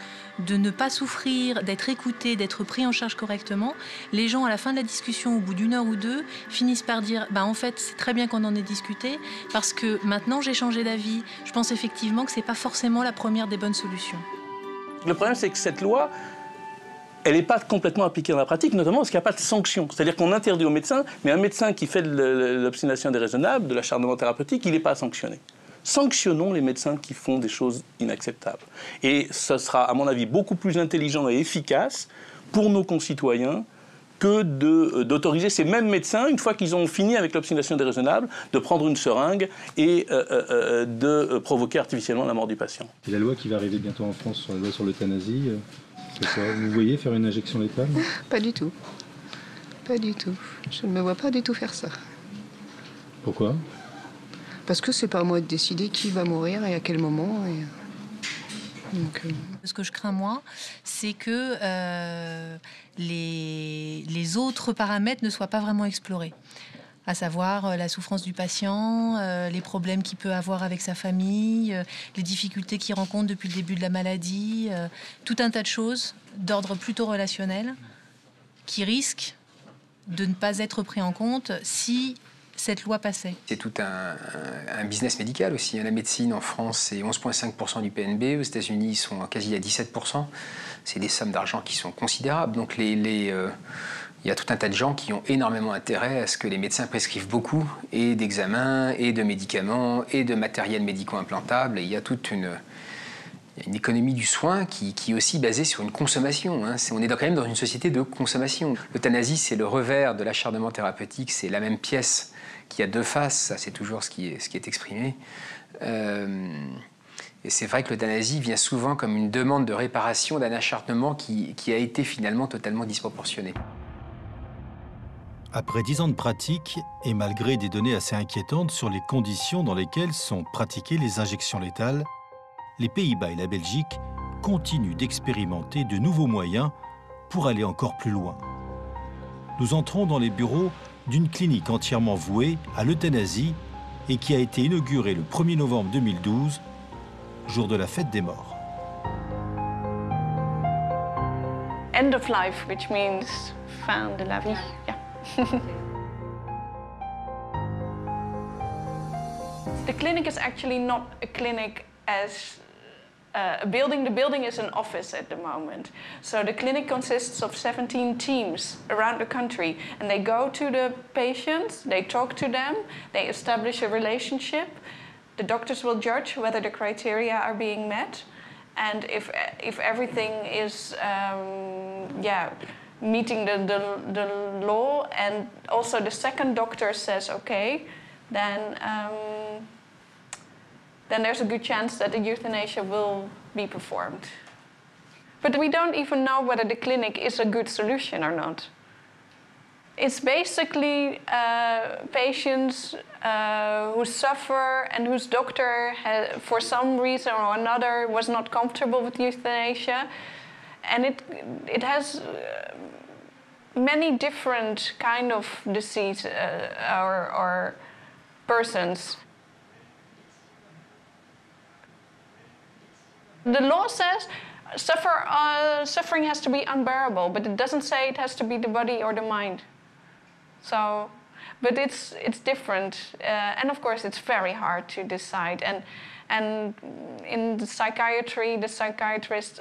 ne pas souffrir, d'être écouté, d'être pris en charge correctement, les gens, à la fin de la discussion, au bout d'une heure ou deux, finissent par dire « en fait, c'est très bien qu'on en ait discuté, parce que maintenant j'ai changé d'avis. Je pense effectivement que ce n'est pas forcément la première des bonnes solutions. » Le problème, c'est que cette loi, elle n'est pas complètement appliquée dans la pratique, notamment parce qu'il n'y a pas de sanction. C'est-à-dire qu'on interdit aux médecins, mais un médecin qui fait de l'obstination déraisonnable, de l'acharnement thérapeutique, il n'est pas sanctionné. Sanctionnons les médecins qui font des choses inacceptables. Et ce sera, à mon avis, beaucoup plus intelligent et efficace pour nos concitoyens que d'autoriser ces mêmes médecins, une fois qu'ils ont fini avec l'obstination déraisonnable, de prendre une seringue et de provoquer artificiellement la mort du patient. Et la loi qui va arriver bientôt en France sur la loi sur l'euthanasie, c'est ça. Vous voyez faire une injection létale? Pas du tout. Pas du tout. Je ne me vois pas du tout faire ça. Pourquoi? Parce que c'est pas à moi de décider qui va mourir et à quel moment. Donc, Ce que je crains, moi, c'est que les autres paramètres ne soient pas vraiment explorés. À savoir la souffrance du patient, les problèmes qu'il peut avoir avec sa famille, les difficultés qu'il rencontre depuis le début de la maladie, tout un tas de choses d'ordre plutôt relationnel qui risquent de ne pas être pris en compte si cette loi passait. C'est tout un business médical aussi. La médecine en France, c'est 11,5% du PNB. Aux États-Unis, ils sont quasi à 17%. C'est des sommes d'argent qui sont considérables. Donc il y a tout un tas de gens qui ont énormément intérêt à ce que les médecins prescrivent beaucoup, et d'examens, et de médicaments, et de matériel médico-implantable. Et il y a toute une économie du soin qui est aussi basée sur une consommation. On est quand même dans une société de consommation. L'euthanasie, c'est le revers de l'acharnement thérapeutique. C'est la même pièce qui a deux faces. Ça, c'est toujours ce qui est exprimé. Et c'est vrai que l'euthanasie vient souvent comme une demande de réparation d'un acharnement qui a été finalement totalement disproportionné. Après 10 ans de pratique, et malgré des données assez inquiétantes sur les conditions dans lesquelles sont pratiquées les injections létales, les Pays-Bas et la Belgique continuent d'expérimenter de nouveaux moyens pour aller encore plus loin. Nous entrons dans les bureaux d'une clinique entièrement vouée à l'euthanasie et qui a été inaugurée le 1er novembre 2012, jour de la fête des morts. End of life, which means fin de la vie. Yeah. The clinic is actually not a clinic as a building. The building is an office at the moment. So the clinic consists of 17 teams around the country, and they go to the patients, they talk to them, they establish a relationship. The doctors will judge whether the criteria are being met, and if everything is meeting the law, and also the second doctor says okay, then there's a good chance that the euthanasia will be performed. But we don't even know whether the clinic is a good solution or not. It's basically patients who suffer and whose doctor, for some reason or another, was not comfortable with euthanasia. And it has many different kind of disease or persons. The law says, Suffering has to be unbearable, but it doesn't say it has to be the body or the mind. So, but it's different, and of course it's very hard to decide. And in the psychiatry, the psychiatrists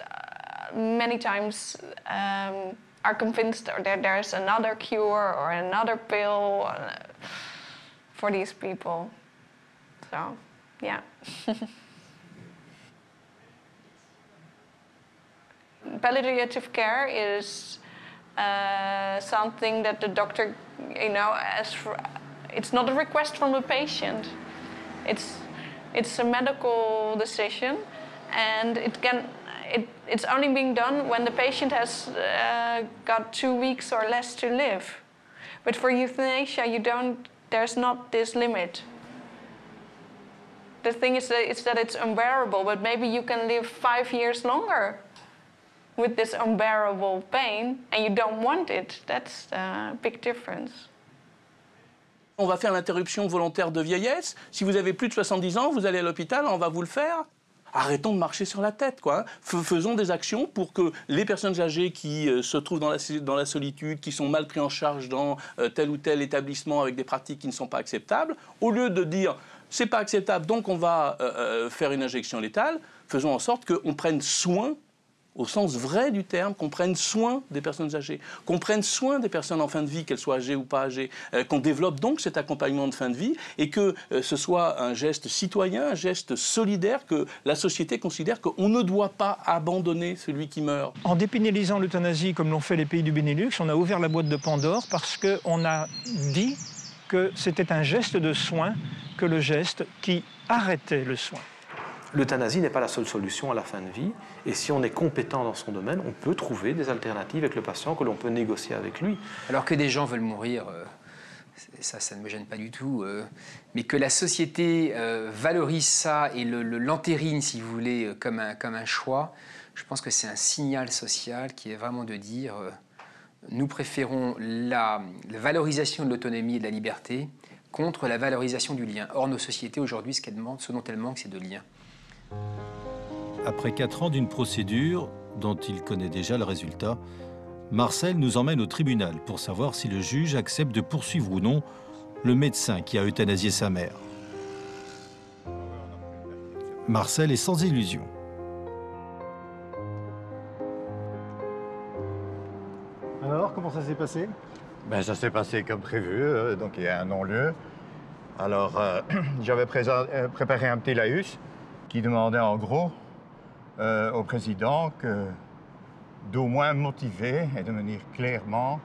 many times are convinced that there's another cure or another pill for these people. So, yeah. Palliative care is something that the doctor, it's not a request from a patient. It's a medical decision, and it's only being done when the patient has got 2 weeks or less to live. But for euthanasia, there's not this limit. The thing is that it's unbearable, but maybe you can live 5 years longer with this unbearable pain, and you don't want it. That's a big difference. On va faire l'interruption volontaire de vieillesse. Si vous avez plus de 70 ans, vous allez à l'hôpital, on va vous le faire. Arrêtons de marcher sur la tête, quoi. Faisons des actions pour que les personnes âgées qui se trouvent dans la solitude, qui sont mal prises en charge dans tel ou tel établissement avec des pratiques qui ne sont pas acceptables, au lieu de dire c'est pas acceptable, donc on va faire une injection létale, faisons en sorte qu'on prenne soin, au sens vrai du terme, qu'on prenne soin des personnes âgées, qu'on prenne soin des personnes en fin de vie, qu'elles soient âgées ou pas âgées, qu'on développe donc cet accompagnement de fin de vie et que ce soit un geste citoyen, un geste solidaire, que la société considère qu'on ne doit pas abandonner celui qui meurt. En dépénalisant l'euthanasie comme l'ont fait les pays du Benelux, on a ouvert la boîte de Pandore parce qu'on a dit que c'était un geste de soin que le geste qui arrêtait le soin. L'euthanasie n'est pas la seule solution à la fin de vie, et si on est compétent dans son domaine, on peut trouver des alternatives avec le patient que l'on peut négocier avec lui. Alors que des gens veulent mourir, ça ne me gêne pas du tout, mais que la société valorise ça et l'entérine, si vous voulez, comme un choix, je pense que c'est un signal social qui est vraiment de dire nous préférons la valorisation de l'autonomie et de la liberté contre la valorisation du lien. Or, nos sociétés aujourd'hui, ce dont elles manquent, c'est de lien. Après 4 ans d'une procédure dont il connaît déjà le résultat, Marcel nous emmène au tribunal pour savoir si le juge accepte de poursuivre ou non le médecin qui a euthanasié sa mère. Marcel est sans illusion. Alors, comment ça s'est passé? Ben, ça s'est passé comme prévu, donc il y a un non-lieu. Alors, j'avais préparé un petit laïus qui demandait en gros au président d'au moins motiver et de me dire clairement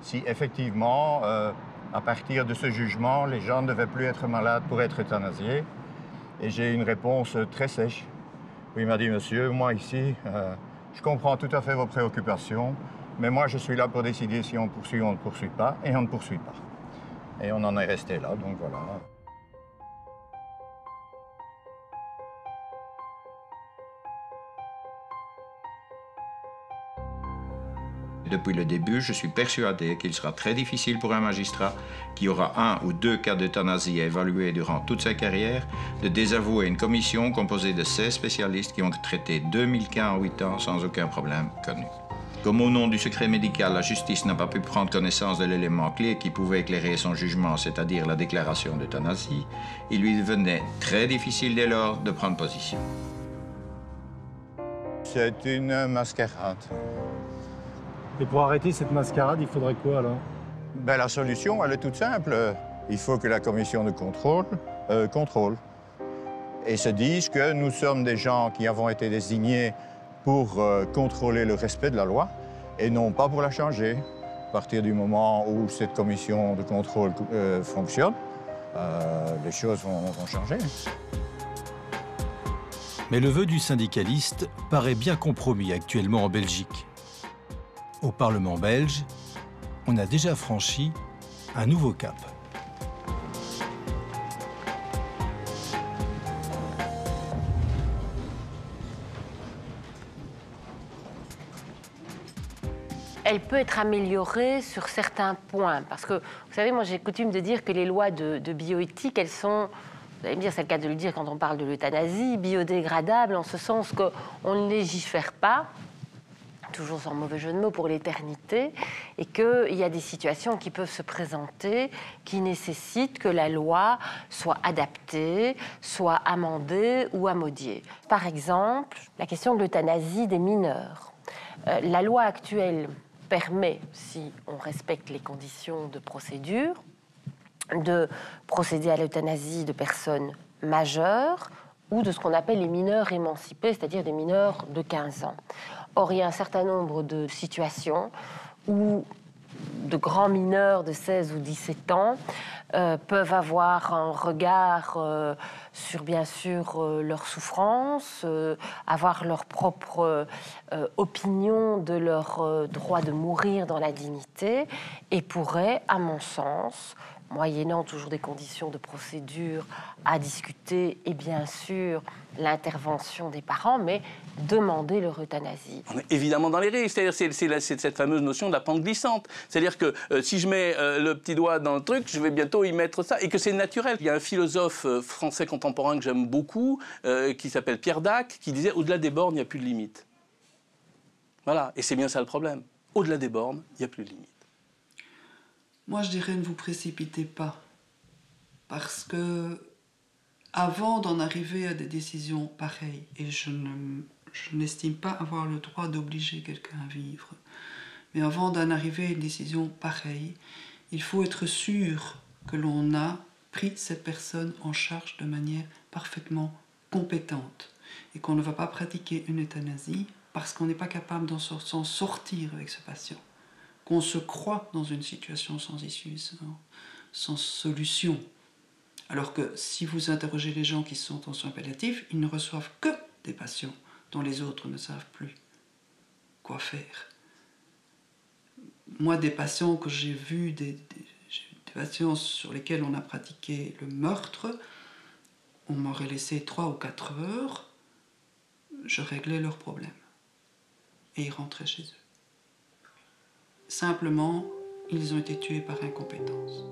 si effectivement, à partir de ce jugement, les gens ne devaient plus être malades pour être euthanasiés. Et j'ai une réponse très sèche où il m'a dit « Monsieur, moi ici, je comprends tout à fait vos préoccupations, mais moi je suis là pour décider si on poursuit ou on ne poursuit pas, et on ne poursuit pas. » Et on en est resté là, donc voilà. Depuis le début, je suis persuadé qu'il sera très difficile pour un magistrat qui aura 1 ou 2 cas d'euthanasie à évaluer durant toute sa carrière de désavouer une commission composée de 16 spécialistes qui ont traité 2000 cas en 8 ans sans aucun problème connu. Comme au nom du secret médical, la justice n'a pas pu prendre connaissance de l'élément clé qui pouvait éclairer son jugement, c'est-à-dire la déclaration d'euthanasie, il lui devenait très difficile dès lors de prendre position. C'est une mascarade. Et pour arrêter cette mascarade, il faudrait quoi alors? Ben, la solution, elle est toute simple. Il faut que la commission de contrôle contrôle et se dise que nous sommes des gens qui avons été désignés pour contrôler le respect de la loi et non pas pour la changer. À partir du moment où cette commission de contrôle fonctionne, les choses vont changer. Mais le vœu du syndicaliste paraît bien compromis actuellement en Belgique. Au Parlement belge, on a déjà franchi un nouveau cap. Elle peut être améliorée sur certains points. Parce que, vous savez, moi j'ai coutume de dire que les lois de bioéthique, elles sont allez me dire, c'est le cas de le dire quand on parle de l'euthanasie, biodégradable en ce sens qu'on ne légifère pas, toujours sans mauvais jeu de mots, pour l'éternité, et qu'il y a des situations qui peuvent se présenter qui nécessitent que la loi soit adaptée, soit amendée ou amodiée. Par exemple, la question de l'euthanasie des mineurs. La loi actuelle permet, si on respecte les conditions de procédure, de procéder à l'euthanasie de personnes majeures ou de ce qu'on appelle les mineurs émancipés, c'est-à-dire des mineurs de 15 ans. Or, il y a un certain nombre de situations où de grands mineurs de 16 ou 17 ans peuvent avoir un regard sur, bien sûr, leur souffrance, avoir leur propre opinion de leur droit de mourir dans la dignité et pourraient, à mon sens, moyennant toujours des conditions de procédure à discuter et bien sûr l'intervention des parents, mais demander leur euthanasie. On est évidemment dans les risques, c'est-à-dire c'est cette fameuse notion de la pente glissante. C'est-à-dire que si je mets le petit doigt dans le truc, je vais bientôt y mettre ça, et que c'est naturel. Il y a un philosophe français contemporain que j'aime beaucoup, qui s'appelle Pierre Dac, qui disait « Au-delà des bornes, il n'y a plus de limites ». Voilà, et c'est bien ça le problème. Au-delà des bornes, il n'y a plus de limites. Moi, je dirais ne vous précipitez pas, parce que avant d'en arriver à des décisions pareilles, et je n'estime pas avoir le droit d'obliger quelqu'un à vivre, mais avant d'en arriver à une décision pareille, il faut être sûr que l'on a pris cette personne en charge de manière parfaitement compétente et qu'on ne va pas pratiquer une euthanasie parce qu'on n'est pas capable s'en sortir avec ce patient, qu'on se croit dans une situation sans issue, sans solution. Alors que si vous interrogez les gens qui sont en soins palliatifs, ils ne reçoivent que des patients dont les autres ne savent plus quoi faire. Moi, des patients que j'ai vus, des patients sur lesquels on a pratiqué le meurtre, on m'aurait laissé 3 ou 4 heures, je réglais leurs problèmes. Et ils rentraient chez eux. Simplement, ils ont été tués par incompétence.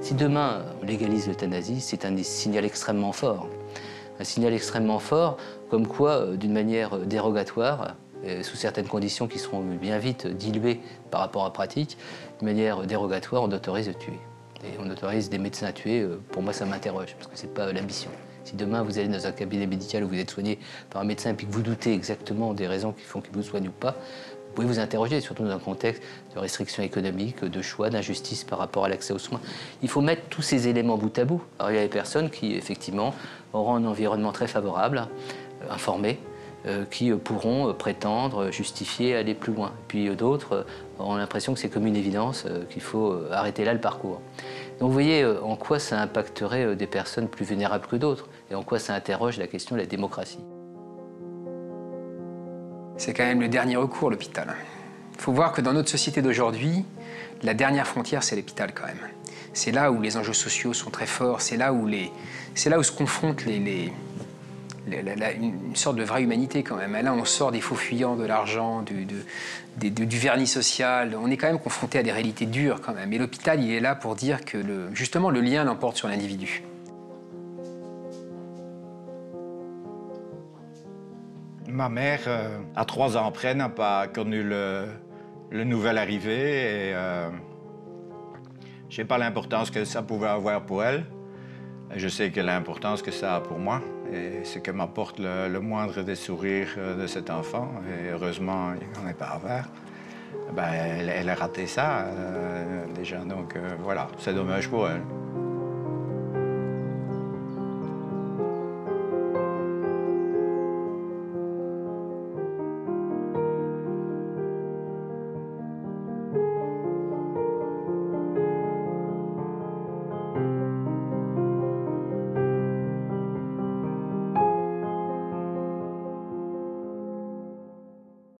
Si demain on légalise l'euthanasie, c'est un signal extrêmement fort. Un signal extrêmement fort, comme quoi, d'une manière dérogatoire, sous certaines conditions qui seront bien vite diluées par rapport à la pratique, d'une manière dérogatoire, on autorise de tuer. Et on autorise des médecins à tuer, pour moi ça m'interroge, parce que c'est pas l'ambition. Si demain vous allez dans un cabinet médical où vous êtes soigné par un médecin et puis que vous doutez exactement des raisons qui font qu'il vous soigne ou pas, vous pouvez vous interroger, surtout dans un contexte de restrictions économiques, de choix, d'injustice par rapport à l'accès aux soins. Il faut mettre tous ces éléments bout à bout. Alors il y a des personnes qui, effectivement, auront un environnement très favorable, informé, qui pourront prétendre, justifier, aller plus loin. Puis d'autres auront l'impression que c'est comme une évidence, qu'il faut arrêter là le parcours. Donc vous voyez en quoi ça impacterait des personnes plus vulnérables que d'autres, et en quoi ça interroge la question de la démocratie. C'est quand même le dernier recours, l'hôpital. Il faut voir que dans notre société d'aujourd'hui, la dernière frontière, c'est l'hôpital quand même. C'est là où les enjeux sociaux sont très forts, c'est là où se confrontent une sorte de vraie humanité quand même. Là, on sort des faux fuyants, de l'argent, du vernis social. On est quand même confronté à des réalités dures quand même. Et l'hôpital, il est là pour dire que justement le lien l'emporte sur l'individu. Ma mère, à 3 ans après, n'a pas connu le nouvel arrivé et je sais pas l'importance que ça pouvait avoir pour elle. Je sais que l'importance que ça a pour moi et ce que m'apporte le moindre des sourires de cet enfant. Et heureusement, il n'en est pas avare. Ben, elle a raté ça déjà, donc voilà, c'est dommage pour elle.